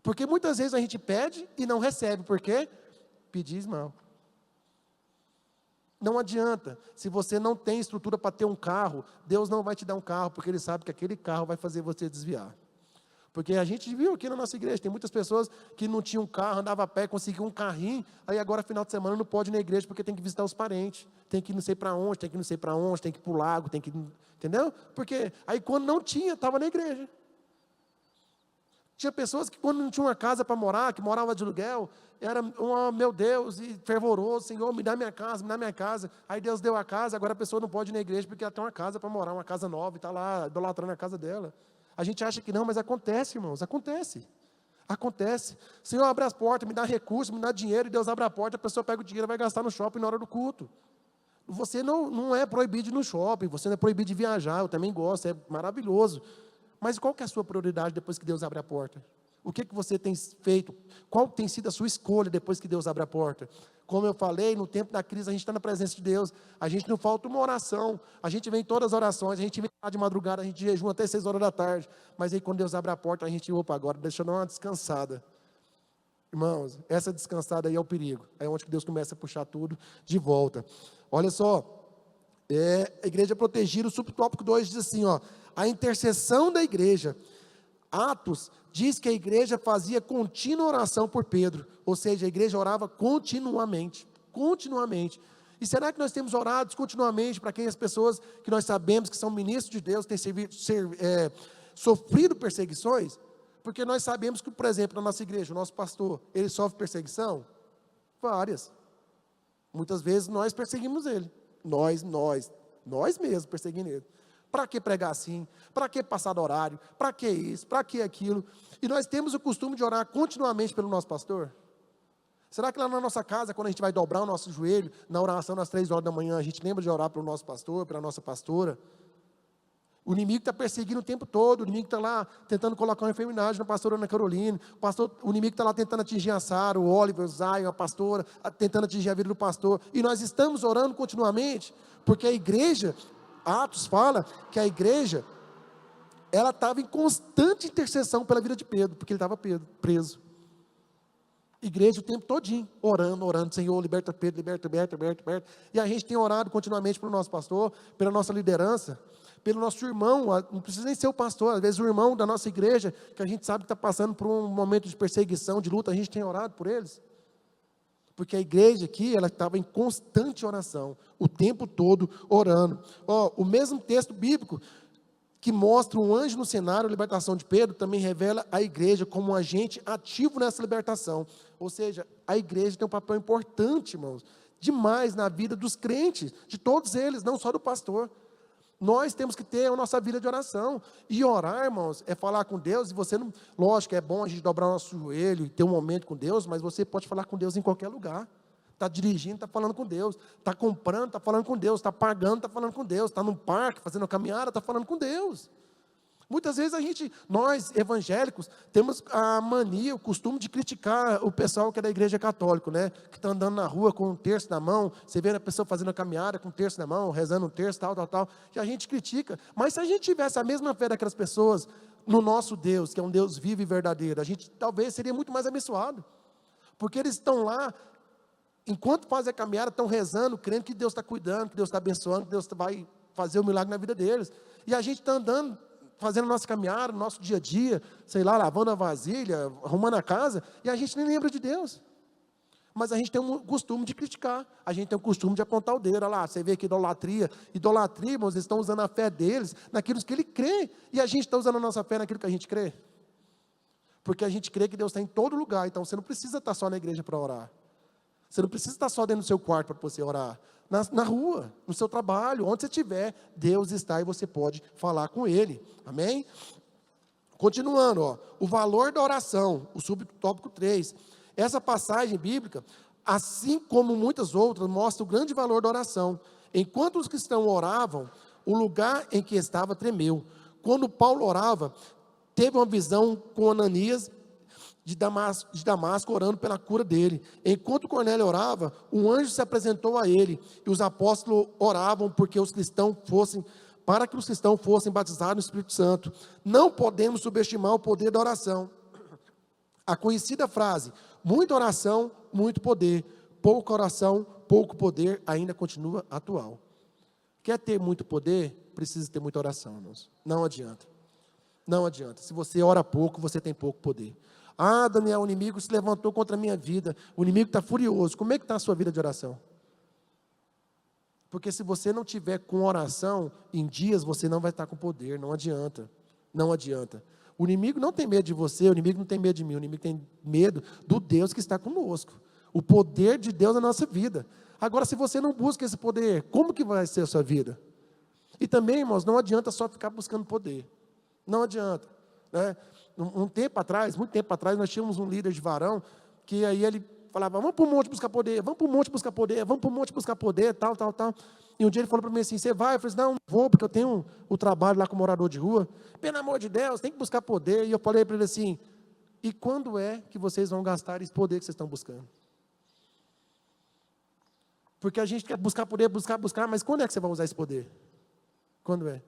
Porque muitas vezes a gente pede e não recebe. Por quê? Pedis mal. Não adianta. Se você não tem estrutura para ter um carro, Deus não vai te dar um carro, porque Ele sabe que aquele carro vai fazer você desviar. Porque a gente viu aqui na nossa igreja, tem muitas pessoas que não tinham carro, andavam a pé, conseguiam um carrinho, aí agora final de semana não pode ir na igreja porque tem que visitar os parentes, tem que ir não sei para onde, tem que ir para o lago, tem que ir, entendeu? Porque aí quando não tinha, estava na igreja. Tinha pessoas que quando não tinha uma casa para morar, que morava de aluguel, era, meu Deus, e fervoroso, Senhor, me dá minha casa. Aí Deus deu a casa, agora a pessoa não pode ir na igreja porque ela tem uma casa para morar, uma casa nova, e está lá idolatrando a casa dela. A gente acha que não, mas acontece, irmãos, acontece. Senhor, abre as portas, me dá recurso, me dá dinheiro, e Deus abre a porta, a pessoa pega o dinheiro e vai gastar no shopping na hora do culto. Você não é proibido de ir no shopping, você não é proibido de viajar, eu também gosto, é maravilhoso. Mas qual que é a sua prioridade depois que Deus abre a porta? O que você tem feito? Qual tem sido a sua escolha depois que Deus abre a porta? Como eu falei, no tempo da crise a gente está na presença de Deus, a gente não falta uma oração, a gente vem em todas as orações, a gente vem lá de madrugada, a gente jejuma até 6 horas da tarde, mas aí quando Deus abre a porta, a gente, opa, agora deixa eu dar uma descansada. Irmãos, essa descansada aí é o perigo, é onde Deus começa a puxar tudo de volta. Olha só, a igreja protegida, o subtópico 2 diz assim, ó, a intercessão da igreja. Atos diz que a igreja fazia contínua oração por Pedro, ou seja, a igreja orava continuamente. E será que nós temos orado continuamente para quem as pessoas que nós sabemos que são ministros de Deus têm sofrido perseguições? Porque nós sabemos que, por exemplo, na nossa igreja, o nosso pastor, ele sofre perseguição? Várias. Muitas vezes nós perseguimos ele. Nós mesmos perseguimos ele. Para que pregar assim? Para que passar do horário? Para que isso? Para que aquilo? E nós temos o costume de orar continuamente pelo nosso pastor? Será que lá na nossa casa, quando a gente vai dobrar o nosso joelho, na oração das 3 horas da manhã, a gente lembra de orar pelo nosso pastor, pela nossa pastora? O inimigo está perseguindo o tempo todo, o inimigo está lá tentando colocar uma enfermidade na pastora Ana Carolina, o inimigo está lá tentando atingir a Sara, o Oliver, o Zion, a pastora, tentando atingir a vida do pastor. E nós estamos orando continuamente, porque a igreja... Atos fala que a igreja, ela estava em constante intercessão pela vida de Pedro, porque ele estava preso. Igreja o tempo todinho, orando, Senhor, liberta Pedro, liberta. E a gente tem orado continuamente pelo nosso pastor, pela nossa liderança, pelo nosso irmão, não precisa nem ser o pastor, às vezes o irmão da nossa igreja, que a gente sabe que está passando por um momento de perseguição, de luta, a gente tem orado por eles. Porque a igreja aqui, ela estava em constante oração, o tempo todo orando. O mesmo texto bíblico que mostra um anjo no cenário, a libertação de Pedro, também revela a igreja como um agente ativo nessa libertação. Ou seja, a igreja tem um papel importante, irmãos, demais na vida dos crentes, de todos eles, não só do pastor. Nós temos que ter a nossa vida de oração. E orar, irmãos, é falar com Deus. E você não, lógico, é bom a gente dobrar o nosso joelho e ter um momento com Deus, mas você pode falar com Deus em qualquer lugar. Está dirigindo, está falando com Deus. Está comprando, está falando com Deus. Está pagando, está falando com Deus. Está no parque, fazendo uma caminhada, está falando com Deus. Muitas vezes nós evangélicos, temos a mania, o costume de criticar o pessoal que é da igreja católica, né? Que está andando na rua com um terço na mão, você vê a pessoa fazendo a caminhada com um terço na mão, rezando um terço, tal, e a gente critica. Mas se a gente tivesse a mesma fé daquelas pessoas no nosso Deus, que é um Deus vivo e verdadeiro, a gente talvez seria muito mais abençoado. Porque eles estão lá, enquanto fazem a caminhada, estão rezando, crendo que Deus está cuidando, que Deus está abençoando, que Deus vai fazer o milagre na vida deles. E a gente está andando, fazendo a nossa caminhada, nosso dia a dia, sei lá, lavando a vasilha, arrumando a casa, e a gente nem lembra de Deus. Mas a gente tem um costume de criticar, a gente tem um costume de apontar o dedo. Olha lá, você vê que idolatria, irmãos, eles estão usando a fé deles naquilo que ele crê, e a gente está usando a nossa fé naquilo que a gente crê. Porque a gente crê que Deus está em todo lugar, então você não precisa estar só na igreja para orar. Você não precisa estar só dentro do seu quarto para você orar. Na rua, no seu trabalho, onde você estiver, Deus está e você pode falar com Ele. Amém? Continuando, ó, o valor da oração, o subtópico 3. Essa passagem bíblica, assim como muitas outras, mostra o grande valor da oração. Enquanto os cristãos oravam, o lugar em que estava tremeu. Quando Paulo orava, teve uma visão com Ananias de Damasco orando pela cura dele. Enquanto Cornélio orava, um anjo se apresentou a ele, e os apóstolos oravam para que os cristãos fossem batizados no Espírito Santo. Não podemos subestimar o poder da oração. A conhecida frase, muita oração, muito poder, pouca oração, pouco poder, ainda continua atual. Quer ter muito poder? Precisa ter muita oração, irmãos. Não adianta. Não adianta. Se você ora pouco, você tem pouco poder. Ah, Daniel, o inimigo se levantou contra a minha vida. O inimigo está furioso. Como é que está a sua vida de oração? Porque se você não tiver com oração, em dias você não vai estar com poder. Não adianta. Não adianta. O inimigo não tem medo de você, o inimigo não tem medo de mim. O inimigo tem medo do Deus que está conosco. O poder de Deus na nossa vida. Agora, se você não busca esse poder, como que vai ser a sua vida? E também, irmãos, não adianta só ficar buscando poder. Não adianta, né? Muito tempo atrás, nós tínhamos um líder de varão, que aí ele falava, vamos para o monte buscar poder, vamos para o monte buscar poder, vamos para o monte buscar poder, tal. E um dia ele falou para mim assim, você vai? Eu falei, não vou, porque eu tenho o trabalho lá como morador de rua. Pelo amor de Deus, tem que buscar poder. E eu falei para ele assim, e quando é que vocês vão gastar esse poder que vocês estão buscando? Porque a gente quer buscar poder, buscar, mas quando é que você vai usar esse poder? Quando é?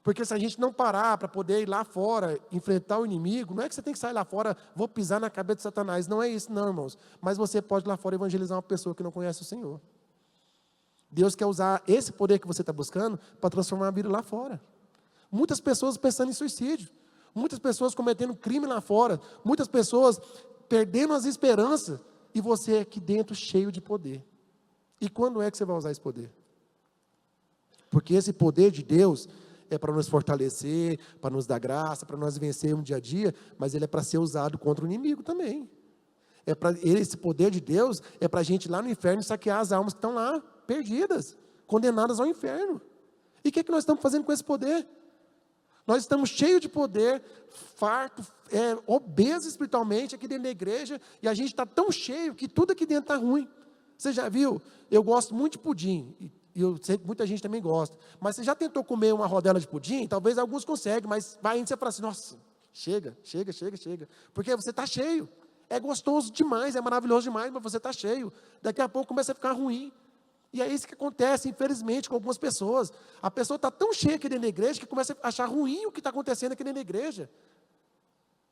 Porque se a gente não parar para poder ir lá fora, enfrentar o inimigo, não é que você tem que sair lá fora, vou pisar na cabeça de Satanás. Não é isso não, irmãos. Mas você pode ir lá fora evangelizar uma pessoa que não conhece o Senhor. Deus quer usar esse poder que você está buscando para transformar a vida lá fora. Muitas pessoas pensando em suicídio. Muitas pessoas cometendo crime lá fora. Muitas pessoas perdendo as esperanças. E você aqui dentro cheio de poder. E quando é que você vai usar esse poder? Porque esse poder de Deus é para nos fortalecer, para nos dar graça, para nós vencermos um dia a dia, mas ele é para ser usado contra o inimigo também. Esse poder de Deus é para a gente ir lá no inferno saquear as almas que estão lá, perdidas, condenadas ao inferno. E o que nós estamos fazendo com esse poder? Nós estamos cheios de poder, farto, obeso espiritualmente aqui dentro da igreja, e a gente está tão cheio que tudo aqui dentro está ruim. Você já viu? Eu gosto muito de pudim, e eu sei que muita gente também gosta. Mas você já tentou comer uma rodela de pudim? Talvez alguns conseguem, mas vai indo e você fala assim, nossa, chega. Porque você está cheio. É gostoso demais, é maravilhoso demais, mas você está cheio. Daqui a pouco começa a ficar ruim. E é isso que acontece, infelizmente, com algumas pessoas. A pessoa está tão cheia aqui dentro da igreja que começa a achar ruim o que está acontecendo aqui dentro da igreja.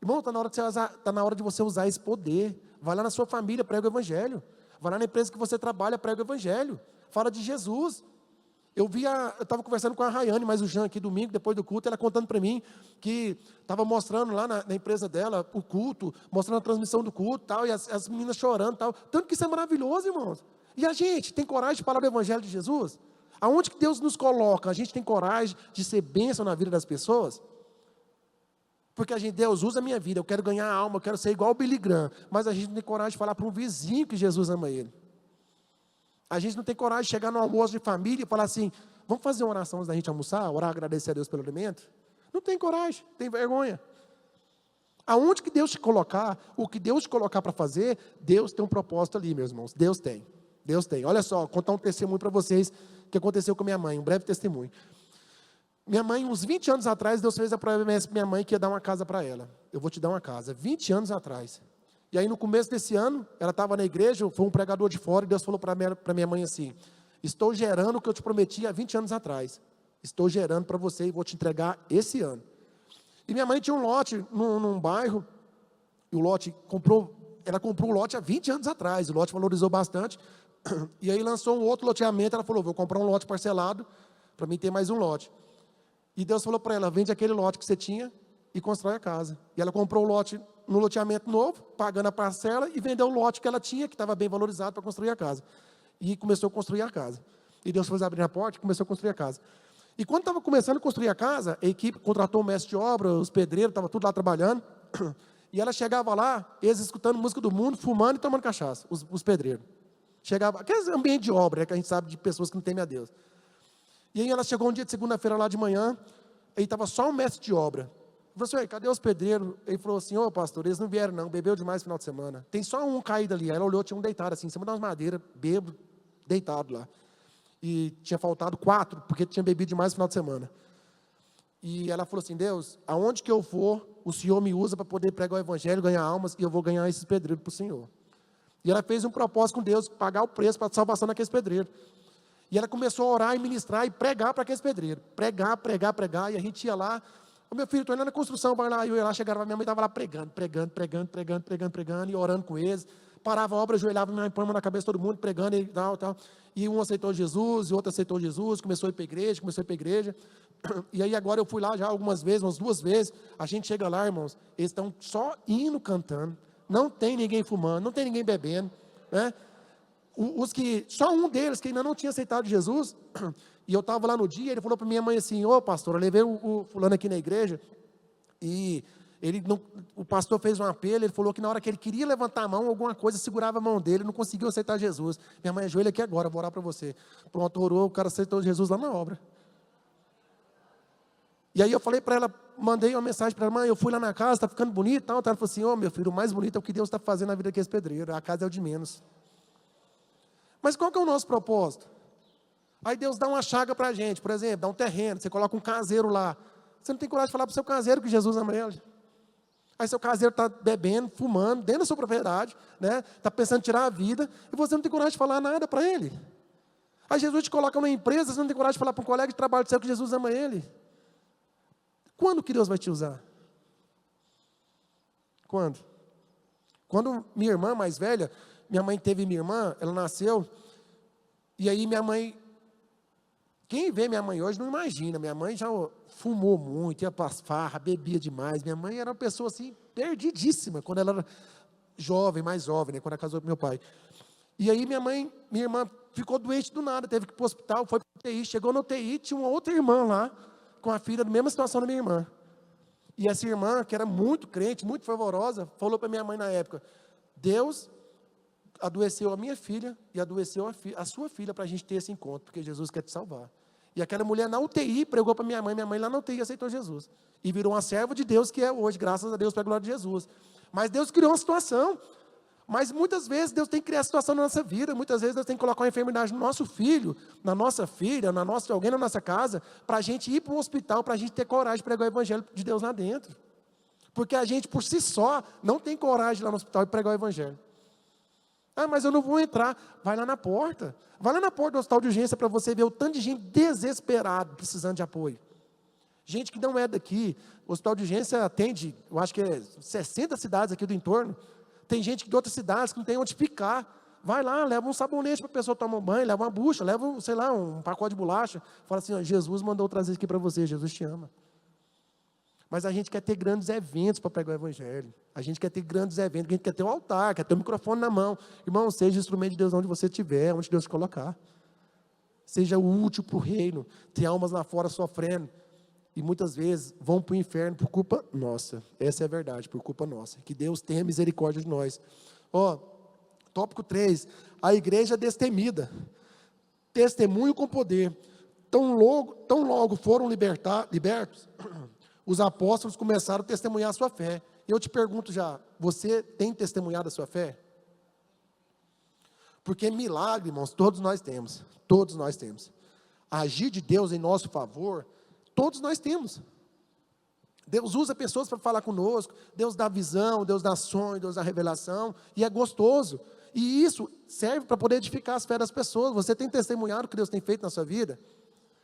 Irmão, está na hora de você usar esse poder. Vai lá na sua família, prega o evangelho. Vai lá na empresa que você trabalha, prega o evangelho. Fala de Jesus. Eu estava conversando com a Rayane, mas o Jean aqui domingo, depois do culto, ela contando para mim que estava mostrando lá na empresa dela o culto, mostrando a transmissão do culto, tal, e as meninas chorando, tal. Tanto que isso é maravilhoso, irmãos. E a gente tem coragem de falar do evangelho de Jesus? Aonde que Deus nos coloca? A gente tem coragem de ser bênção na vida das pessoas? Porque Deus usa a minha vida, eu quero ganhar a alma, eu quero ser igual o Billy Graham, mas a gente não tem coragem de falar para um vizinho que Jesus ama ele. A gente não tem coragem de chegar no almoço de família e falar assim, vamos fazer uma oração antes da gente almoçar, orar, agradecer a Deus pelo alimento? Não tem coragem, tem vergonha. Aonde que Deus te colocar, o que Deus te colocar para fazer, Deus tem um propósito ali, meus irmãos. Deus tem. Deus tem. Olha só, vou contar um testemunho para vocês que aconteceu com minha mãe, um breve testemunho. Minha mãe, uns 20 anos atrás, Deus fez a promessa para minha mãe que ia dar uma casa para ela. Eu vou te dar uma casa. 20 anos atrás. E aí, no começo desse ano, ela estava na igreja, foi um pregador de fora, e Deus falou para minha mãe assim, estou gerando o que eu te prometi há 20 anos atrás. Estou gerando para você e vou te entregar esse ano. E minha mãe tinha um lote num bairro, e ela comprou o lote há 20 anos atrás, o lote valorizou bastante, e aí lançou um outro loteamento, ela falou, vou comprar um lote parcelado, para mim ter mais um lote. E Deus falou para ela, vende aquele lote que você tinha e constrói a casa. E ela comprou o lote no loteamento novo, pagando a parcela, e vendeu o lote que ela tinha, que estava bem valorizado, para construir a casa. E começou a construir a casa. E Deus foi abrir a porta e começou a construir a casa. E quando estava começando a construir a casa, a equipe contratou um mestre de obra, os pedreiros, estava tudo lá trabalhando. E ela chegava lá, eles escutando música do mundo, fumando e tomando cachaça, os pedreiros. Chegava, aquele ambiente de obra, que a gente sabe de pessoas que não temem a Deus. E aí ela chegou um dia de segunda-feira lá de manhã, aí estava só um mestre de obra. Eu falei assim, cadê os pedreiros? Ele falou assim, ô pastor, eles não vieram não, bebeu demais no final de semana. Tem só um caído ali. Aí ela olhou, tinha um deitado assim, em cima das madeiras, bêbado, deitado lá. E tinha faltado 4, porque tinha bebido demais no final de semana. E ela falou assim, Deus, aonde que eu for, o Senhor me usa para poder pregar o evangelho, ganhar almas, e eu vou ganhar esses pedreiros para o Senhor. E ela fez um propósito com Deus, pagar o preço para a salvação daqueles pedreiros. E ela começou a orar e ministrar e pregar para aqueles pedreiros. Pregar, e a gente ia lá. Ô meu filho, estou indo na construção, vai lá. Eu ia lá, chegava, minha mãe estava lá pregando, e orando com eles. Parava a obra, ajoelhava, minha mãe põe a mão na cabeça de todo mundo, pregando e tal. E um aceitou Jesus, e outro aceitou Jesus, começou a ir para a igreja, E aí agora eu fui lá já algumas vezes, umas 2 vezes. A gente chega lá, irmãos, eles estão só indo cantando. Não tem ninguém fumando, não tem ninguém bebendo, né? Só um deles que ainda não tinha aceitado Jesus, e eu estava lá no dia, ele falou para minha mãe assim, ô pastor, eu levei o fulano aqui na igreja, e o pastor fez um apelo, ele falou que na hora que ele queria levantar a mão, alguma coisa segurava a mão dele, não conseguiu aceitar Jesus. Minha mãe, ajoelha aqui agora, vou orar para você. Pronto, orou, o cara aceitou Jesus lá na obra. E aí eu falei para ela, mandei uma mensagem para ela, mãe, eu fui lá na casa, está ficando bonito e tal. Ela falou assim, ô meu filho, o mais bonito é o que Deus está fazendo na vida daqueles pedreiros, a casa é o de menos. Mas qual que é o nosso propósito? Aí Deus dá uma chaga para a gente, por exemplo, dá um terreno, você coloca um caseiro lá. Você não tem coragem de falar para o seu caseiro que Jesus ama ele. Aí seu caseiro está bebendo, fumando, dentro da sua propriedade, né? Está pensando em tirar a vida, e você não tem coragem de falar nada para ele. Aí Jesus te coloca numa empresa, você não tem coragem de falar para um colega de trabalho seu que Jesus ama ele. Quando que Deus vai te usar? Quando? Quando minha irmã mais velha, minha mãe teve minha irmã, ela nasceu, e aí minha mãe, quem vê minha mãe hoje não imagina, minha mãe já fumou muito, ia para as farras, bebia demais, minha mãe era uma pessoa assim, perdidíssima, quando ela era jovem, mais jovem, né, quando ela casou com meu pai. E aí minha irmã ficou doente do nada, teve que ir para o hospital, foi para o UTI, chegou no UTI, tinha uma outra irmã lá, com a filha da mesma situação da minha irmã. E essa irmã, que era muito crente, muito fervorosa, falou para minha mãe na época, Deus adoeceu a minha filha e adoeceu a sua filha para a gente ter esse encontro, porque Jesus quer te salvar. E aquela mulher na UTI pregou para minha mãe lá na UTI aceitou Jesus. E virou uma serva de Deus que é hoje, graças a Deus, para a glória de Jesus. Mas Deus criou uma situação. Mas muitas vezes Deus tem que criar a situação na nossa vida, muitas vezes Deus tem que colocar uma enfermidade no nosso filho, na nossa filha, alguém na nossa casa, para a gente ir para um hospital, para a gente ter coragem de pregar o evangelho de Deus lá dentro. Porque a gente por si só não tem coragem de ir lá no hospital e pregar o evangelho. Ah, mas eu não vou entrar. Vai lá na porta. Vai lá na porta do hospital de urgência para você ver o tanto de gente desesperada, precisando de apoio. Gente que não é daqui. O hospital de urgência atende, eu acho que 60 cidades aqui do entorno. Tem gente de outras cidades que não tem onde ficar. Vai lá, leva um sabonete para a pessoa tomar um banho, leva uma bucha, leva, sei lá, um pacote de bolacha. Fala assim, ó, Jesus mandou trazer isso aqui para você, Jesus te ama. Mas a gente quer ter grandes eventos para pregar o evangelho. A gente quer ter grandes eventos, a gente quer ter um altar, quer ter um microfone na mão. Irmão, seja instrumento de Deus onde você estiver, onde Deus te colocar. Seja útil para o reino. Tem almas lá fora sofrendo. E muitas vezes vão para o inferno por culpa nossa. Essa é a verdade, por culpa nossa. Que Deus tenha misericórdia de nós. Tópico 3. A igreja destemida. testemunho com poder. Tão logo foram libertos, os apóstolos começaram a testemunhar a sua fé. Eu te pergunto já, você tem testemunhado a sua fé? Porque milagre, irmãos, todos nós temos. Todos nós temos. Agir de Deus em nosso favor, todos nós temos. Deus usa pessoas para falar conosco, Deus dá visão, Deus dá sonho, Deus dá revelação, e é gostoso. E isso serve para poder edificar as fé das pessoas. Você tem testemunhado o que Deus tem feito na sua vida?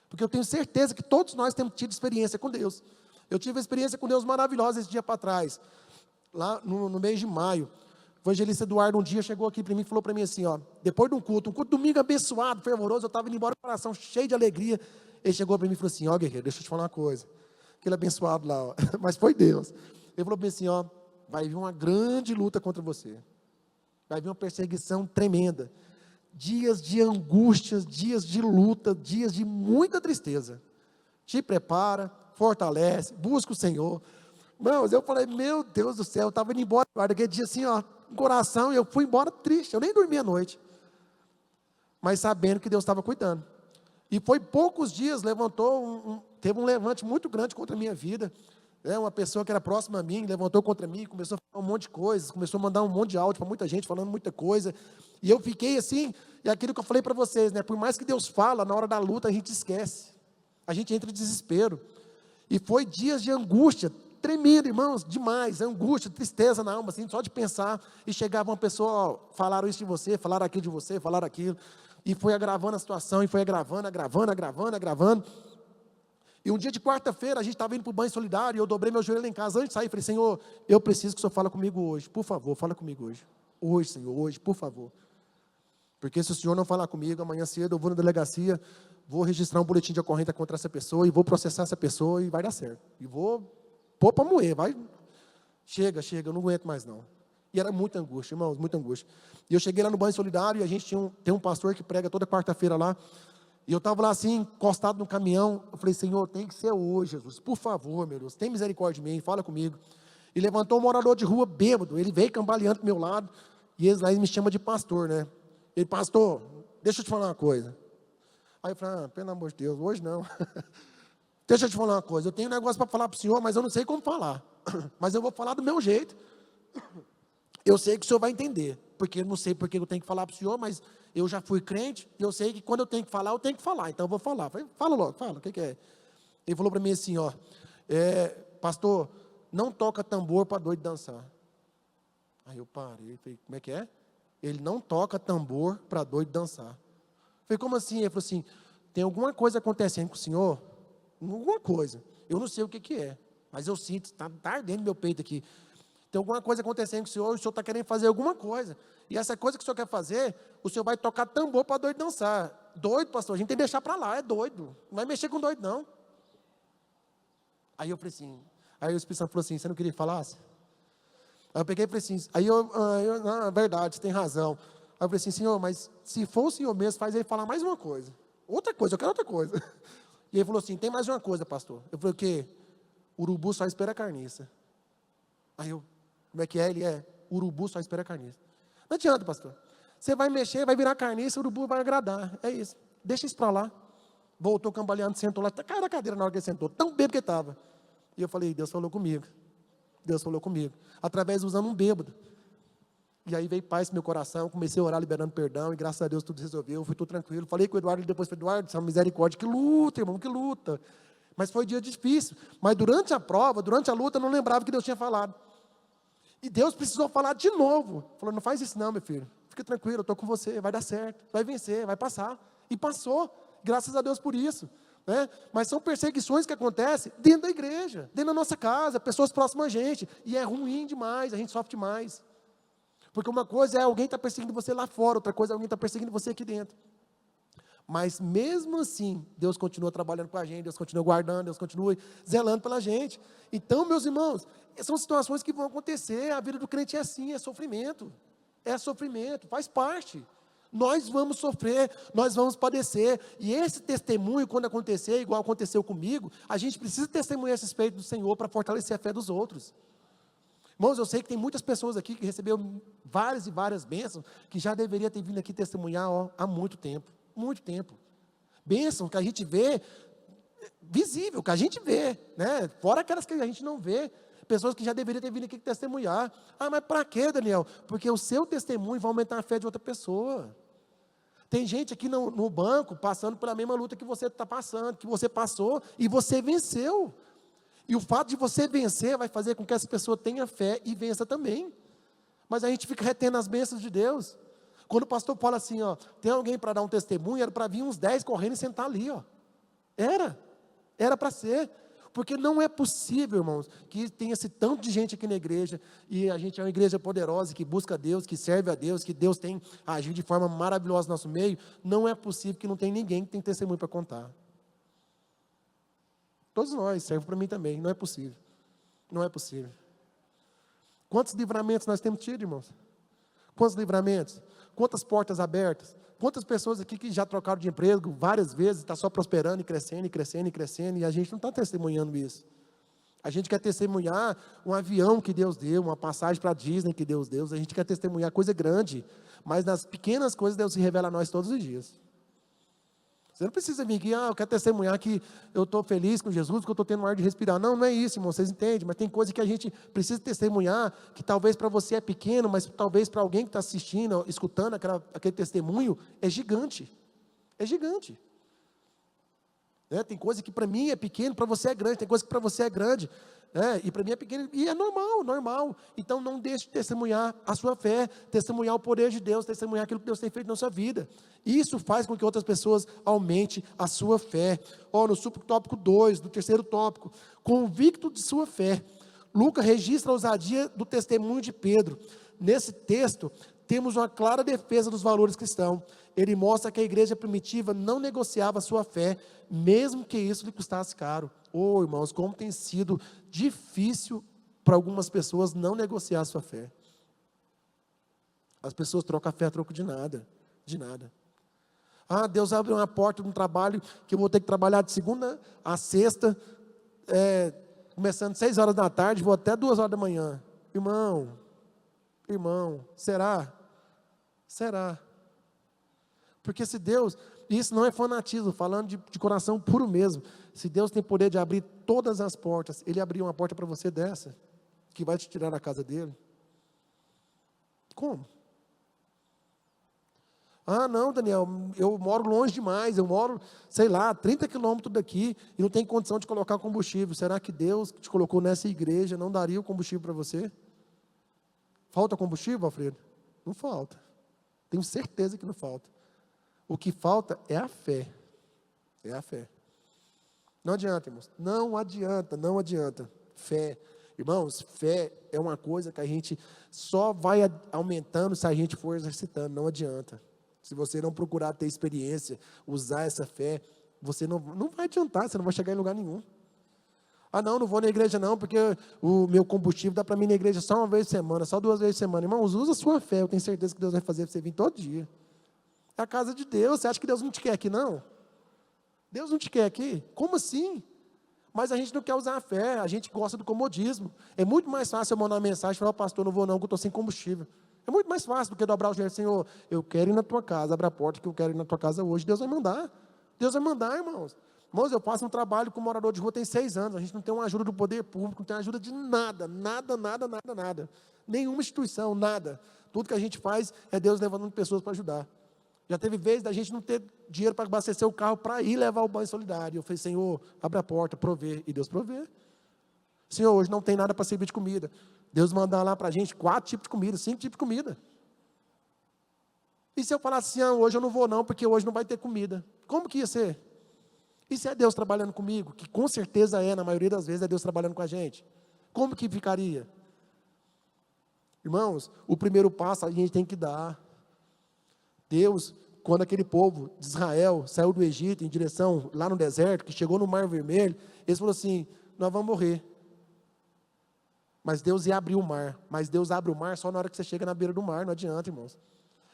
Porque eu tenho certeza que todos nós temos tido experiência com Deus. Eu tive uma experiência com Deus maravilhosa esse dia para trás, lá no mês de maio. O evangelista Eduardo um dia chegou aqui para mim e falou para mim assim, ó, depois de um culto domingo abençoado, fervoroso, eu estava indo embora com o coração cheio de alegria. Ele chegou para mim e falou assim, ó, guerreiro, deixa eu te falar uma coisa. Aquele abençoado lá, ó, mas foi Deus. Ele falou para mim assim, ó, vai vir uma grande luta contra você. Vai vir uma perseguição tremenda. Dias de angústias, dias de luta, dias de muita tristeza. Te prepara, fortalece, busca o Senhor. Irmãos, eu falei, meu Deus do céu, eu estava indo embora, aquele dia assim, ó, coração, e eu fui embora triste, eu nem dormi à noite. Mas sabendo que Deus estava cuidando. E foi poucos dias, teve um levante muito grande contra a minha vida. Uma pessoa que era próxima a mim, levantou contra mim, começou a falar um monte de coisas, começou a mandar um monte de áudio para muita gente, falando muita coisa. E eu fiquei assim, e aquilo que eu falei para vocês, né? Por mais que Deus fala, na hora da luta a gente esquece. A gente entra em desespero. E foi dias de angústia, tremendo, irmãos, demais, angústia, tristeza na alma, assim, só de pensar. E chegava uma pessoa, ó, falaram isso de você, falaram aquilo de você, falaram aquilo. E foi agravando a situação, e foi agravando. E um dia de quarta-feira, a gente estava indo para o banho solidário, e eu dobrei meu joelho lá em casa, antes de sair, falei, Senhor, eu preciso que o Senhor fale comigo hoje, por favor, fala comigo hoje. Hoje, Senhor, hoje, por favor. Porque se o Senhor não falar comigo, amanhã cedo eu vou na delegacia, vou registrar um boletim de ocorrência contra essa pessoa, e vou processar essa pessoa, e vai dar certo. E vou pôr para moer, vai. Chega, eu não aguento mais não. E era muita angústia, irmãos, muita angústia. E eu cheguei lá no banho solidário, e a gente tem um pastor que prega toda quarta-feira lá, e eu estava lá assim, encostado no caminhão, eu falei, Senhor, tem que ser hoje, Jesus, por favor, meu Deus, tem misericórdia de mim, fala comigo. E levantou um morador de rua bêbado, ele veio cambaleando para o meu lado, e eles lá me chamam de pastor, né? Ele, pastor, deixa eu te falar uma coisa. Aí eu falei, pelo amor de Deus, hoje não. Deixa eu te falar uma coisa, eu tenho um negócio para falar para o senhor, mas eu não sei como falar. Mas eu vou falar do meu jeito. Eu sei que o senhor vai entender, porque eu não sei porque eu tenho que falar para o senhor, mas eu já fui crente, e eu sei que quando eu tenho que falar, então eu vou falar. Eu falei, fala logo, fala, o que é? Ele falou para mim assim, ó, pastor, não toca tambor para doido dançar. Aí eu parei, falei, como é que é? Ele não toca tambor para doido dançar. Eu falei, como assim? Ele falou assim, tem alguma coisa acontecendo com o senhor? Alguma coisa. Eu não sei o que é, mas eu sinto, está ardendo meu peito aqui. Tem alguma coisa acontecendo com o senhor está querendo fazer alguma coisa. E essa coisa que o senhor quer fazer, o senhor vai tocar tambor para doido dançar. Doido, pastor, a gente tem que deixar para lá, é doido. Não vai mexer com doido, não. Aí eu falei assim, aí o Espírito Santo falou assim, você não queria que falasse? Aí eu peguei e falei assim, não, é verdade, você tem razão. Aí eu falei assim, Senhor, mas se for o senhor mesmo, faz ele falar mais uma coisa. Outra coisa, eu quero outra coisa. E ele falou assim, tem mais uma coisa, pastor. Eu falei, o quê? Urubu só espera carniça. Aí eu, como é que é? Ele urubu só espera carniça. Não adianta, pastor. Você vai mexer, vai virar carniça, o urubu vai agradar. É isso. Deixa isso para lá. Voltou cambaleando, sentou lá, caiu da cadeira na hora que ele sentou, tão bêbado que estava. E eu falei, Deus falou comigo. Deus falou comigo. Através usando um bêbado. E aí veio paz no meu coração, comecei a orar liberando perdão, e graças a Deus tudo resolveu, fui tudo tranquilo. Falei com o Eduardo, depois falei, Eduardo, essa misericórdia, que luta, irmão, que luta. Mas foi dia difícil. Mas durante a prova, durante a luta, eu não lembrava que Deus tinha falado. E Deus precisou falar de novo. Falou, não faz isso não, meu filho. Fica tranquilo, eu estou com você, vai dar certo, vai vencer, vai passar. E passou, graças a Deus por isso. Né? Mas são perseguições que acontecem dentro da igreja, dentro da nossa casa, pessoas próximas a gente. E é ruim demais, a gente sofre demais. Porque uma coisa é alguém estar perseguindo você lá fora, outra coisa é alguém estar perseguindo você aqui dentro. Mas mesmo assim, Deus continua trabalhando com a gente, Deus continua guardando, Deus continua zelando pela gente. Então, meus irmãos, são situações que vão acontecer, a vida do crente é assim, é sofrimento, faz parte. Nós vamos sofrer, nós vamos padecer, e esse testemunho, quando acontecer, igual aconteceu comigo, a gente precisa testemunhar esse respeito do Senhor para fortalecer a fé dos outros. Irmãos, eu sei que tem muitas pessoas aqui que receberam várias e várias bênçãos, que já deveria ter vindo aqui testemunhar há muito tempo. Muito tempo. Bênção que a gente vê, visível, que a gente vê, né? Fora aquelas que a gente não vê. Pessoas que já deveriam ter vindo aqui testemunhar. Ah, mas para quê, Daniel? Porque o seu testemunho vai aumentar a fé de outra pessoa. Tem gente aqui no banco passando pela mesma luta que você está passando, que você passou e você venceu. E o fato de você vencer vai fazer com que essa pessoa tenha fé e vença também. Mas a gente fica retendo as bênçãos de Deus. Quando o pastor fala assim, ó, tem alguém para dar um testemunho, era para vir uns 10 correndo e sentar ali, ó. Era para ser. Porque não é possível, irmãos, que tenha esse tanto de gente aqui na igreja, e a gente é uma igreja poderosa, que busca a Deus, que serve a Deus, que Deus tem agido de forma maravilhosa no nosso meio. Não é possível que não tenha ninguém que tem testemunho para contar. Todos nós, serve para mim também, não é possível. Não é possível. Quantos livramentos nós temos tido, irmãos? Quantos livramentos? Quantas portas abertas? Quantas pessoas aqui que já trocaram de emprego várias vezes, está só prosperando e crescendo, e crescendo, e crescendo, e a gente não está testemunhando isso. A gente quer testemunhar um avião que Deus deu, uma passagem para a Disney que Deus deu, a gente quer testemunhar coisa grande, mas nas pequenas coisas Deus se revela a nós todos os dias. Você não precisa vir aqui, eu quero testemunhar que eu estou feliz com Jesus, que eu estou tendo um ar de respirar. Não, não é isso, irmão, vocês entendem, mas tem coisa que a gente precisa testemunhar, que talvez para você é pequeno, mas talvez para alguém que está assistindo, escutando aquele testemunho, é gigante. É gigante. Né? Tem coisa que para mim é pequeno, para você é grande, tem coisa que para você é grande. E para mim é pequeno, e é normal. Então não deixe de testemunhar a sua fé, testemunhar o poder de Deus, testemunhar aquilo que Deus tem feito na sua vida. Isso faz com que outras pessoas aumentem a sua fé. No subtópico 2, do terceiro tópico, convicto de sua fé. Lucas registra a ousadia do testemunho de Pedro. Nesse texto, temos uma clara defesa dos valores cristãos. Ele mostra que a igreja primitiva não negociava a sua fé, mesmo que isso lhe custasse caro. Irmãos, como tem sido difícil para algumas pessoas não negociar a sua fé. As pessoas trocam a fé a troco de nada. Deus abre uma porta de um trabalho que eu vou ter que trabalhar de segunda a sexta, começando 6 horas da tarde, vou até 2 horas da manhã. Irmão, será? Porque se Deus, isso não é fanatismo, falando de coração puro mesmo, se Deus tem poder de abrir todas as portas, Ele abriu uma porta para você dessa, que vai te tirar da casa dele. Como? Não, Daniel, eu moro longe demais, eu moro, 30 quilômetros daqui, e não tenho condição de colocar combustível. Será que Deus que te colocou nessa igreja não daria o combustível para você? Falta combustível, Alfredo? Não falta. Tenho certeza que não falta. O que falta é a fé. É a fé. Não adianta, irmãos. Não adianta. Fé. Irmãos, fé é uma coisa que a gente só vai aumentando se a gente for exercitando. Não adianta. Se você não procurar ter experiência, usar essa fé, você não vai adiantar, você não vai chegar em lugar nenhum. Não vou na igreja não, porque o meu combustível dá para mim na igreja só uma vez por semana, só 2 vezes por semana. Irmãos, usa a sua fé, eu tenho certeza que Deus vai fazer para você vir todo dia. É a casa de Deus, você acha que Deus não te quer aqui não? Deus não te quer aqui? Como assim? Mas a gente não quer usar a fé, a gente gosta do comodismo. É muito mais fácil eu mandar uma mensagem e falar, pastor, não vou não, que eu estou sem combustível. É muito mais fácil do que dobrar o joelho, Senhor, eu quero ir na tua casa, abre a porta que eu quero ir na tua casa hoje. Deus vai mandar. Deus vai mandar, irmãos. Irmãos, eu faço um trabalho com morador de rua tem 6 anos, a gente não tem uma ajuda do poder público, não tem ajuda de nada. Nenhuma instituição, nada. Tudo que a gente faz é Deus levando pessoas para ajudar. Já teve vezes da gente não ter dinheiro para abastecer o carro para ir levar o banho solidário. Eu falei, Senhor, abre a porta, provê. E Deus provê. Senhor, hoje não tem nada para servir de comida. Deus mandar lá para a gente 4 tipos de comida, 5 tipos de comida. E se eu falasse assim, hoje eu não vou não, porque hoje não vai ter comida. Como que ia ser? E se é Deus trabalhando comigo? Que com certeza na maioria das vezes é Deus trabalhando com a gente. Como que ficaria? Irmãos, o primeiro passo a gente tem que dar. Deus, quando aquele povo de Israel saiu do Egito em direção lá no deserto, que chegou no Mar Vermelho, eles falaram assim, nós vamos morrer. Mas Deus ia abrir o mar. Mas Deus abre o mar só na hora que você chega na beira do mar. Não adianta, irmãos.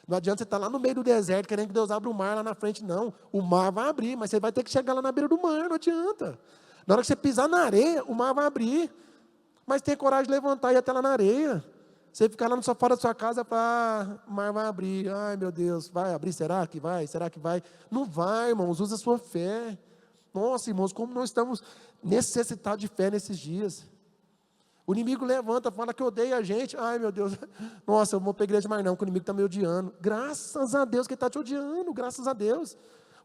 Não adianta você estar lá no meio do deserto querendo que Deus abra o mar lá na frente. Não, o mar vai abrir, mas você vai ter que chegar lá na beira do mar. Não adianta. Na hora que você pisar na areia, o mar vai abrir. Mas tem coragem de levantar e ir até lá na areia. Você ficar lá no sofá da sua casa para mas vai abrir. Ai, meu Deus, vai abrir? Será que vai? Será que vai? Não vai, irmãos, usa a sua fé. Nossa, irmãos, como nós estamos necessitados de fé nesses dias. O inimigo levanta, fala que odeia a gente. Ai, meu Deus, nossa, eu não vou para a igreja mais não, que o inimigo está me odiando. Graças a Deus que ele está te odiando, graças a Deus.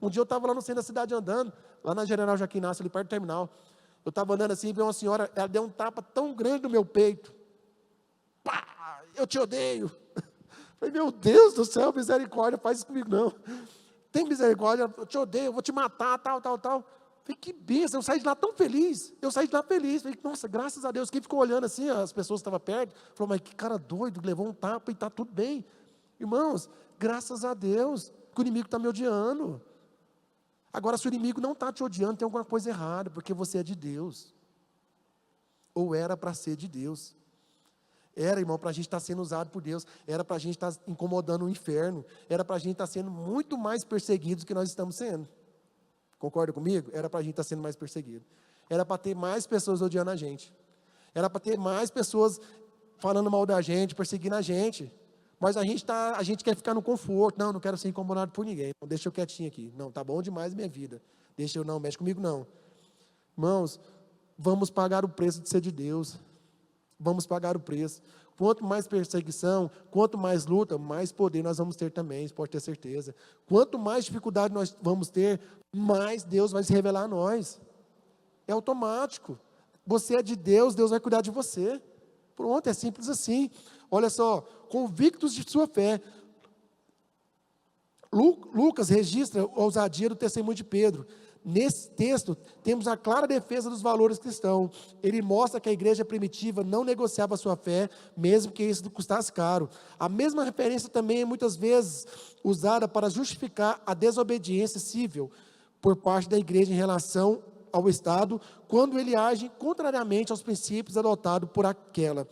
Um dia eu estava lá no centro da cidade andando, lá na General Joaquim Inácio, ali perto do terminal. Eu estava andando assim, e vi uma senhora, ela deu um tapa tão grande no meu peito. Pá, eu te odeio. Falei, meu Deus do céu, misericórdia, faz isso comigo não. Tem misericórdia, eu te odeio, eu vou te matar, tal. Falei, que bênção, eu saí de lá tão feliz. Falei, nossa, graças a Deus. Quem ficou olhando assim, as pessoas que estavam perto, falou, mas que cara doido, levou um tapa e está tudo bem. Irmãos, graças a Deus, que o inimigo está me odiando. Agora, se o inimigo não está te odiando, tem alguma coisa errada, porque você é de Deus. Ou era para ser de Deus. Era, irmão, para a gente estar sendo usado por Deus. Era para a gente estar incomodando o inferno. Era para a gente estar sendo muito mais perseguidos do que nós estamos sendo. Concorda comigo? Era para a gente estar sendo mais perseguido. Era para ter mais pessoas odiando a gente. Era para ter mais pessoas falando mal da gente, perseguindo a gente. Mas a gente quer ficar no conforto. Não quero ser incomodado por ninguém. Não, deixa eu quietinho aqui. Não, tá bom demais minha vida. Deixa eu não, mexe comigo não. Irmãos, vamos pagar o preço de ser de Deus. Vamos pagar o preço. Quanto mais perseguição, quanto mais luta, mais poder nós vamos ter também, você pode ter certeza. Quanto mais dificuldade nós vamos ter, mais Deus vai se revelar a nós. É automático. Você é de Deus, Deus vai cuidar de você. Pronto, é simples assim. Olha só, convictos de sua fé. Lucas registra a ousadia do testemunho de Pedro. Nesse texto, temos a clara defesa dos valores cristãos. Ele mostra que a igreja primitiva não negociava a sua fé, mesmo que isso custasse caro. A mesma referência também é muitas vezes usada para justificar a desobediência civil por parte da igreja em relação ao Estado, quando ele age contrariamente aos princípios adotados por aquela.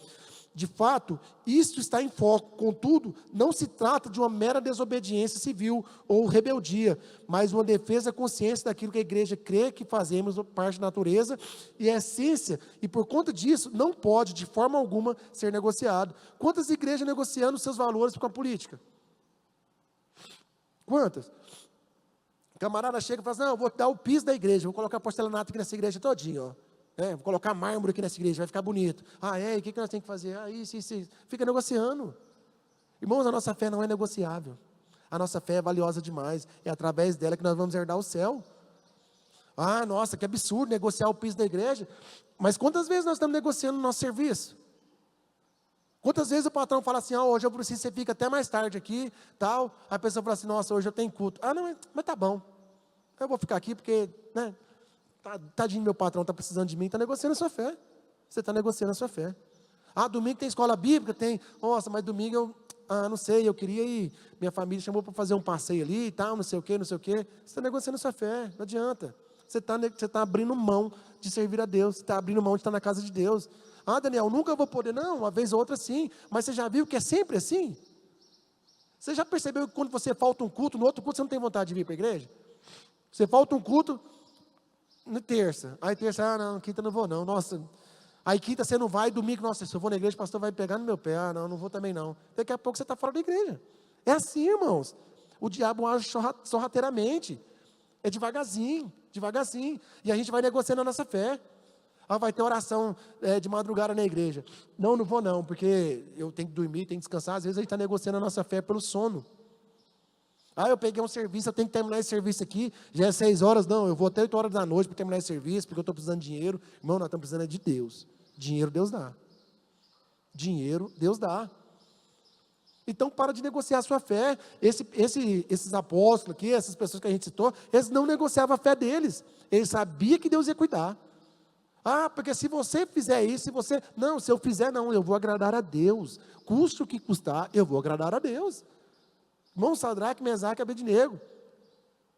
De fato, isso está em foco. Contudo, não se trata de uma mera desobediência civil ou rebeldia, mas uma defesa da consciência daquilo que a igreja crê que fazemos parte da natureza e a essência, e por conta disso, não pode, de forma alguma, ser negociado. Quantas igrejas negociando seus valores com a política? Quantas? O camarada chega e fala assim, não, eu vou dar o piso da igreja, vou colocar porcelanato aqui nessa igreja todinha, ó. Vou colocar mármore aqui nessa igreja, vai ficar bonito. O que nós temos que fazer? Isso. Fica negociando. Irmãos, a nossa fé não é negociável. A nossa fé é valiosa demais. É através dela que nós vamos herdar o céu. Nossa, que absurdo negociar o piso da igreja. Mas quantas vezes nós estamos negociando o nosso serviço? Quantas vezes o patrão fala assim, hoje eu preciso, você fica até mais tarde aqui, tal. A pessoa fala assim, nossa, hoje eu tenho culto. Não, mas tá bom. Eu vou ficar aqui porque, né? Tadinho, meu patrão está precisando de mim, está negociando a sua fé. Você está negociando a sua fé. Domingo tem escola bíblica? Tem. Nossa, mas domingo eu, não sei, eu queria ir, minha família chamou para fazer um passeio ali e tal, não sei o quê. Você está negociando a sua fé, não adianta. Você está abrindo mão de servir a Deus, você está abrindo mão de estar na casa de Deus. Daniel, nunca vou poder. Não, uma vez ou outra sim, mas você já viu que é sempre assim? Você já percebeu que quando você falta um culto, no outro culto você não tem vontade de vir para a igreja? Você falta um culto na terça. Aí terça, não, quinta não vou não. Nossa, aí quinta você não vai, domingo, nossa, se eu vou na igreja, o pastor vai pegar no meu pé. Não vou também não. Daqui a pouco você está fora da igreja. É assim, irmãos. O diabo age sorrateiramente. É devagarzinho. E a gente vai negociando a nossa fé. Vai ter oração de madrugada na igreja. Não vou não, porque eu tenho que dormir, tenho que descansar. Às vezes a gente está negociando a nossa fé pelo sono. Eu peguei um serviço, eu tenho que terminar esse serviço aqui, já é 6 horas, não, eu vou até 8 horas da noite para terminar esse serviço, porque eu estou precisando de dinheiro. Irmão, nós estamos precisando de Deus. Dinheiro Deus dá. Dinheiro Deus dá. Então, para de negociar a sua fé. Esses apóstolos aqui, essas pessoas que a gente citou, eles não negociavam a fé deles. Eles sabiam que Deus ia cuidar. Porque se você fizer isso, se eu fizer, não, eu vou agradar a Deus. Custe o que custar, eu vou agradar a Deus. Irmão, Sadraque, Mesaque e Abednego,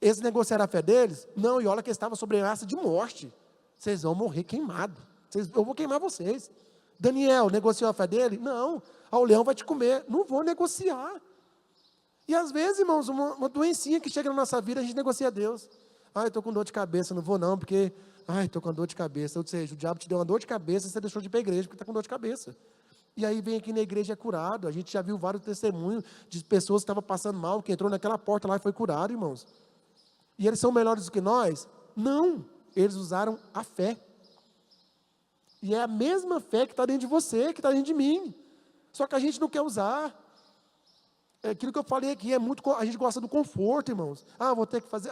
eles negociaram a fé deles? Não, e olha que eles estavam sob ameaça de morte. Vocês vão morrer queimados. Eu vou queimar vocês. Daniel, negociou a fé dele? Não, o leão vai te comer. Não vou negociar. E às vezes, irmãos, uma doencinha que chega na nossa vida, a gente negocia a Deus. Eu estou com dor de cabeça, não vou não, porque, estou com dor de cabeça. Ou seja, o diabo te deu uma dor de cabeça, você deixou de ir para a igreja porque está com dor de cabeça. E aí vem aqui na igreja e é curado. A gente já viu vários testemunhos de pessoas que estavam passando mal, que entrou naquela porta lá e foi curado, irmãos. E eles são melhores do que nós? Não, eles usaram a fé. E é a mesma fé que está dentro de você, que está dentro de mim. Só que a gente não quer usar. É aquilo que eu falei aqui, a gente gosta do conforto, irmãos. Ah, vou ter que fazer,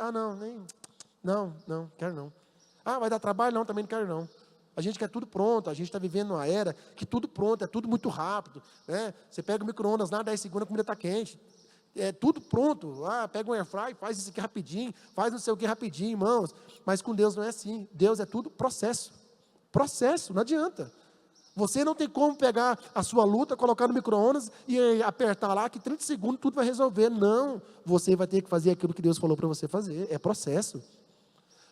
não, quero não. Ah, vai dar trabalho? Não, também não quero não. A gente quer tudo pronto, a gente está vivendo uma era que tudo pronto, é tudo muito rápido. Né? Você pega o micro-ondas lá, 10 segundos, a comida está quente. É tudo pronto. Ah, pega um air fry, faz isso aqui rapidinho, faz não sei o que rapidinho, irmãos. Mas com Deus não é assim. Deus é tudo processo. Processo, não adianta. Você não tem como pegar a sua luta, colocar no micro-ondas e apertar lá, que 30 segundos tudo vai resolver. Não, você vai ter que fazer aquilo que Deus falou para você fazer. É processo.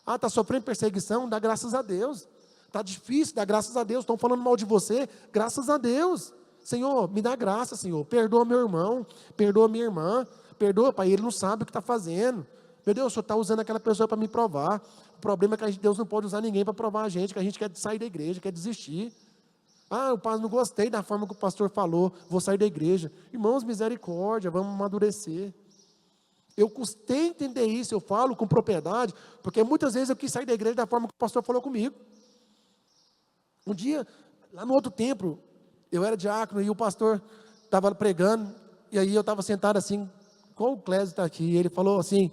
Ah, está sofrendo perseguição? Dá graças a Deus. Está difícil? Dá graças a Deus. Estão falando mal de você? Graças a Deus. Senhor, me dá graça, Senhor. Perdoa meu irmão, perdoa minha irmã. Perdoa, Pai, ele não sabe o que está fazendo. Meu Deus, o Senhor está usando aquela pessoa para me provar. O problema é que Deus não pode usar ninguém para provar a gente, que a gente quer sair da igreja, quer desistir. Ah, o pastor, não gostei da forma que o pastor falou, vou sair da igreja. Irmãos, misericórdia, vamos amadurecer. Eu custei entender isso, eu falo com propriedade, porque muitas vezes eu quis sair da igreja da forma que o pastor falou comigo. Um dia, lá no outro templo, eu era diácono e o pastor estava pregando, e aí eu estava sentado assim, com o Clésio está aqui, e ele falou assim,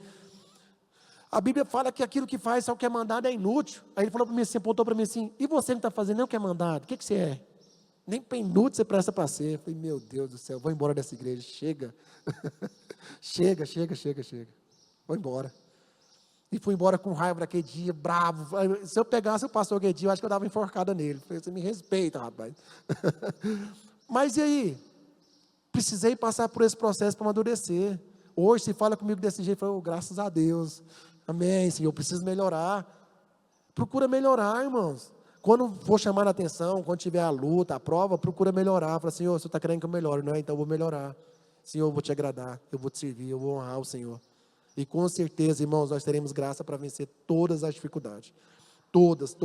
a Bíblia fala que aquilo que faz, só o que é mandado, é inútil. Aí ele falou para mim assim, apontou para mim assim, e você não está fazendo nem o que é mandado? O que você é? Nem para inútil você presta para ser. Eu falei, meu Deus do céu, vou embora dessa igreja, chega. chega. Vou embora. E fui embora com raiva daquele dia, bravo. Se eu pegasse o pastor aquele dia, eu acho que eu dava enforcada nele. Eu falei, você me respeita, rapaz. Mas e aí? Precisei passar por esse processo para amadurecer. Hoje, se fala comigo desse jeito, eu falo, graças a Deus. Amém, Senhor, eu preciso melhorar. Procura melhorar, irmãos. Quando for chamar a atenção, quando tiver a luta, a prova, procura melhorar. Fala, Senhor, você está querendo que eu melhore, não é? Então eu vou melhorar. Senhor, eu vou te agradar, eu vou te servir, eu vou honrar o Senhor. E com certeza, irmãos, nós teremos graça para vencer todas as dificuldades. Todas.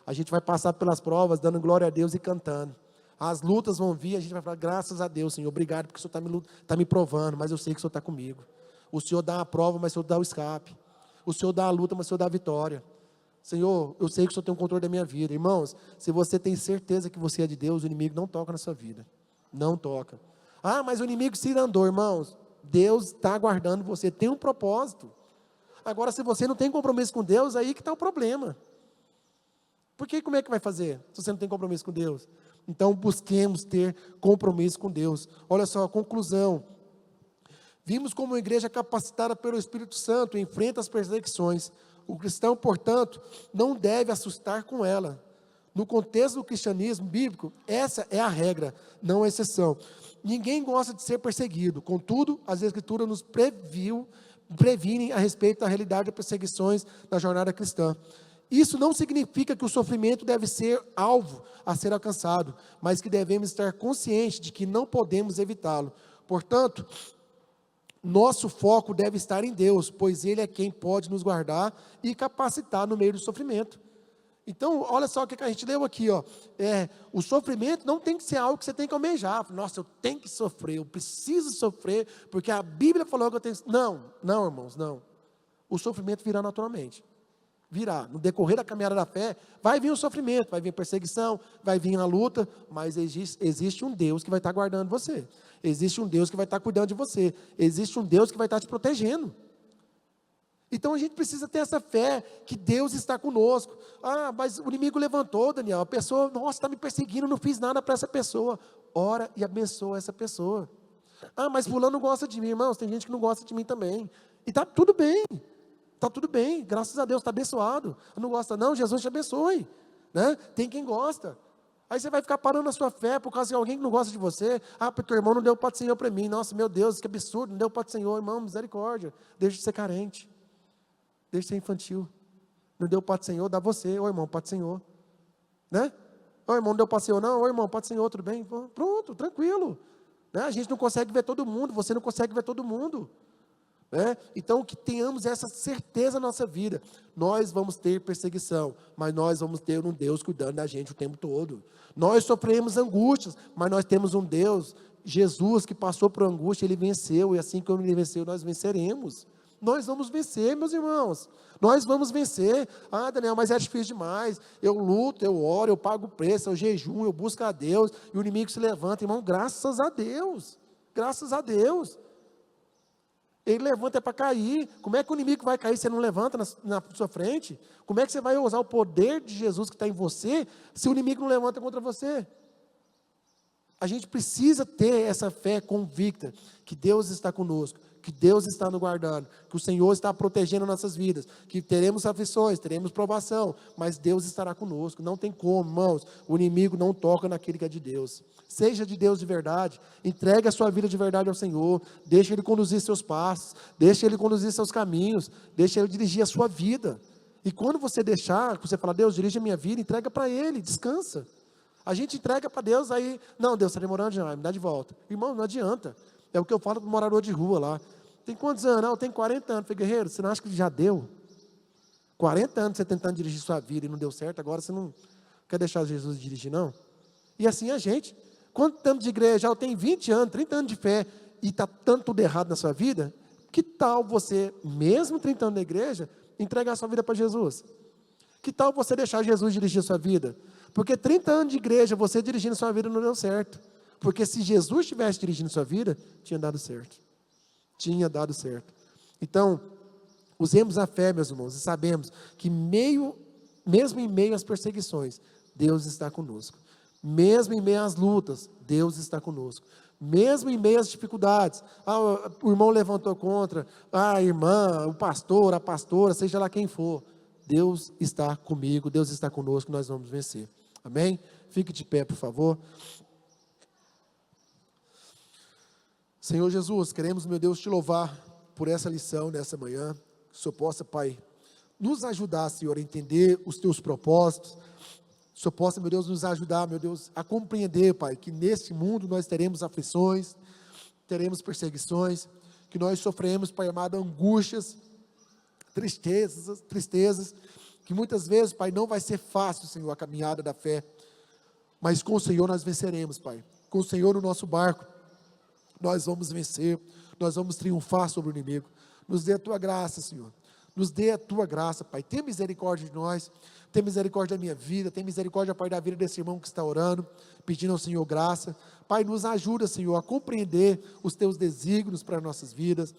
A gente vai passar pelas provas, dando glória a Deus e cantando. As lutas vão vir, a gente vai falar, graças a Deus, Senhor, obrigado, porque o Senhor está me provando, mas eu sei que o Senhor está comigo. O Senhor dá a prova, mas o Senhor dá o escape. O Senhor dá a luta, mas o Senhor dá a vitória. Senhor, eu sei que o Senhor tem o controle da minha vida. Irmãos, se você tem certeza que você é de Deus, o inimigo não toca na sua vida. Não toca. Ah, mas o inimigo se andou, irmãos. Deus está aguardando você, tem um propósito. Agora, se você não tem compromisso com Deus, aí que está o problema. Porque como é que vai fazer, se você não tem compromisso com Deus? Então, busquemos ter compromisso com Deus. Olha só, a conclusão. Vimos como a igreja capacitada pelo Espírito Santo enfrenta as perseguições. O cristão, portanto, não deve assustar com ela. No contexto do cristianismo bíblico, essa é a regra, não a exceção. Ninguém gosta de ser perseguido, contudo, as Escrituras nos previnem a respeito da realidade das perseguições na jornada cristã. Isso não significa que o sofrimento deve ser alvo a ser alcançado, mas que devemos estar conscientes de que não podemos evitá-lo. Portanto, nosso foco deve estar em Deus, pois Ele é quem pode nos guardar e capacitar no meio do sofrimento. Então, olha só o que a gente leu aqui, ó. O sofrimento não tem que ser algo que você tem que almejar. Nossa, eu tenho que sofrer, eu preciso sofrer, porque a Bíblia falou que eu tenho que... Não, irmãos, não. O sofrimento virá naturalmente. Virá. No decorrer da caminhada da fé, vai vir o sofrimento, vai vir a perseguição, vai vir a luta, mas existe um Deus que vai estar guardando você. Existe um Deus que vai estar cuidando de você. Existe um Deus que vai estar te protegendo. Então a gente precisa ter essa fé que Deus está conosco. Ah, mas o inimigo levantou, Daniel. A pessoa, nossa, está me perseguindo, não fiz nada para essa pessoa. Ora e abençoa essa pessoa. Ah, mas fulano não gosta de mim, irmãos. Tem gente que não gosta de mim também. E está tudo bem. Está tudo bem, graças a Deus, está abençoado. Não gosta não, Jesus te abençoe. Né? Tem quem gosta. Aí você vai ficar parando a sua fé por causa de alguém que não gosta de você. Ah, porque teu irmão não deu Pai do Senhor para mim. Nossa, meu Deus, que absurdo, não deu Pai do Senhor. Irmão, misericórdia. Deixa de ser carente. Deixa de ser infantil. Não deu Pai do Senhor, dá você. Ô irmão, Pai do Senhor. Né? Ô irmão, não deu Pai do Senhor não? Ô irmão, Pai do Senhor, tudo bem? Pronto, tranquilo. Né? A gente não consegue ver todo mundo, você não consegue ver todo mundo. Então, que tenhamos essa certeza na nossa vida. Nós vamos ter perseguição, mas nós vamos ter um Deus cuidando da gente o tempo todo. Nós sofremos angústias, mas nós temos um Deus, Jesus, que passou por angústia, Ele venceu, e assim como Ele venceu, nós venceremos. Nós vamos vencer, meus irmãos. Nós vamos vencer. Ah, Daniel, mas é difícil demais. Eu luto, eu oro, eu pago o preço, eu jejum, eu busco a Deus, e o inimigo se levanta. Irmão, graças a Deus. Graças a Deus. Ele levanta para cair. Como é que o inimigo vai cair se ele não levanta na sua frente? Como é que você vai usar o poder de Jesus que está em você, se o inimigo não levanta contra você? A gente precisa ter essa fé convicta, que Deus está conosco, que Deus está nos guardando, que o Senhor está protegendo nossas vidas, que teremos aflições, teremos provação, mas Deus estará conosco. Não tem como, irmãos, o inimigo não toca naquele que é de Deus. Seja de Deus de verdade, entregue a sua vida de verdade ao Senhor, deixe Ele conduzir seus passos, deixe Ele conduzir seus caminhos, deixe Ele dirigir a sua vida. E quando você deixar, você fala, Deus, dirige a minha vida, entrega para Ele, descansa. A gente entrega para Deus, aí, não, Deus está demorando demais, me dá de volta. Irmão, não adianta. É o que eu falo para o morador de rua lá. Tem quantos anos? Não, eu tenho 40 anos. Eu falei, guerreiro, você não acha que já deu? 40 anos você tentando dirigir sua vida e não deu certo, agora você não quer deixar Jesus dirigir, não? E assim a gente. Quanto tempo de igreja? Eu tenho 20 anos, 30 anos de fé, e está tanto tudo errado na sua vida, que tal você, mesmo 30 anos na igreja, entregar a sua vida para Jesus? Que tal você deixar Jesus dirigir a sua vida? Porque 30 anos de igreja, você dirigindo a sua vida não deu certo. Porque se Jesus estivesse dirigindo a sua vida, tinha dado certo. Tinha dado certo. Então, usemos a fé, meus irmãos, e sabemos que mesmo em meio às perseguições, Deus está conosco. Mesmo em meio às lutas, Deus está conosco. Mesmo em meio às dificuldades, o irmão levantou contra, a irmã, o pastor, a pastora, seja lá quem for, Deus está comigo, Deus está conosco, nós vamos vencer. Amém? Fique de pé, por favor. Senhor Jesus, queremos, meu Deus, te louvar por essa lição nessa manhã. Que o Senhor possa, Pai, nos ajudar, Senhor, a entender os teus propósitos. Que o Senhor possa, meu Deus, nos ajudar, meu Deus, a compreender, Pai, que neste mundo nós teremos aflições, teremos perseguições, que nós sofremos, Pai amado, angústias, tristezas, que muitas vezes, Pai, não vai ser fácil, Senhor, a caminhada da fé, mas com o Senhor nós venceremos, Pai. Com o Senhor no nosso barco, nós vamos vencer, nós vamos triunfar sobre o inimigo. Nos dê a tua graça, Senhor. Nos dê a tua graça, Pai. Tem misericórdia de nós, tem misericórdia da minha vida, tem misericórdia, Pai, da vida desse irmão que está orando, pedindo ao Senhor graça. Pai, nos ajuda, Senhor, a compreender os teus desígnios para as nossas vidas.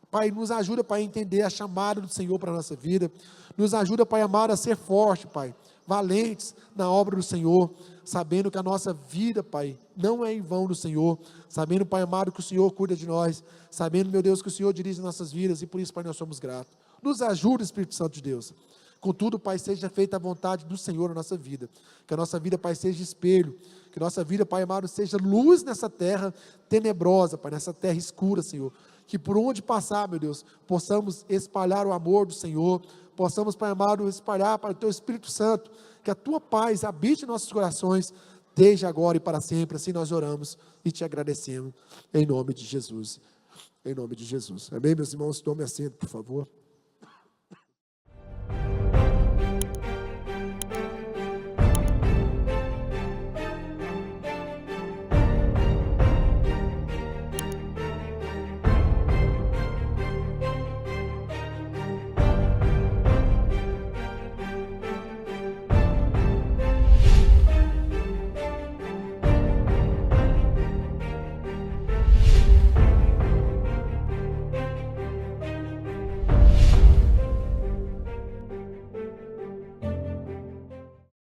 Pai, nos ajuda, Pai, a entender a chamada do Senhor para a nossa vida. Nos ajuda, Pai amado, a ser forte, Pai, valentes na obra do Senhor, sabendo que a nossa vida, Pai, não é em vão no Senhor, sabendo, Pai amado, que o Senhor cuida de nós, sabendo, meu Deus, que o Senhor dirige nossas vidas, e por isso, Pai, nós somos gratos. Nos ajuda, Espírito Santo de Deus. Contudo, Pai, seja feita a vontade do Senhor na nossa vida, que a nossa vida, Pai, seja espelho, que a nossa vida, Pai amado, seja luz nessa terra tenebrosa, Pai, nessa terra escura, Senhor, que por onde passar, meu Deus, possamos espalhar o amor do Senhor, possamos, Pai amado, espalhar para o Teu Espírito Santo, que a Tua paz habite em nossos corações, desde agora e para sempre. Assim nós oramos e te agradecemos, em nome de Jesus. Em nome de Jesus. Amém, meus irmãos? Tome assento, por favor.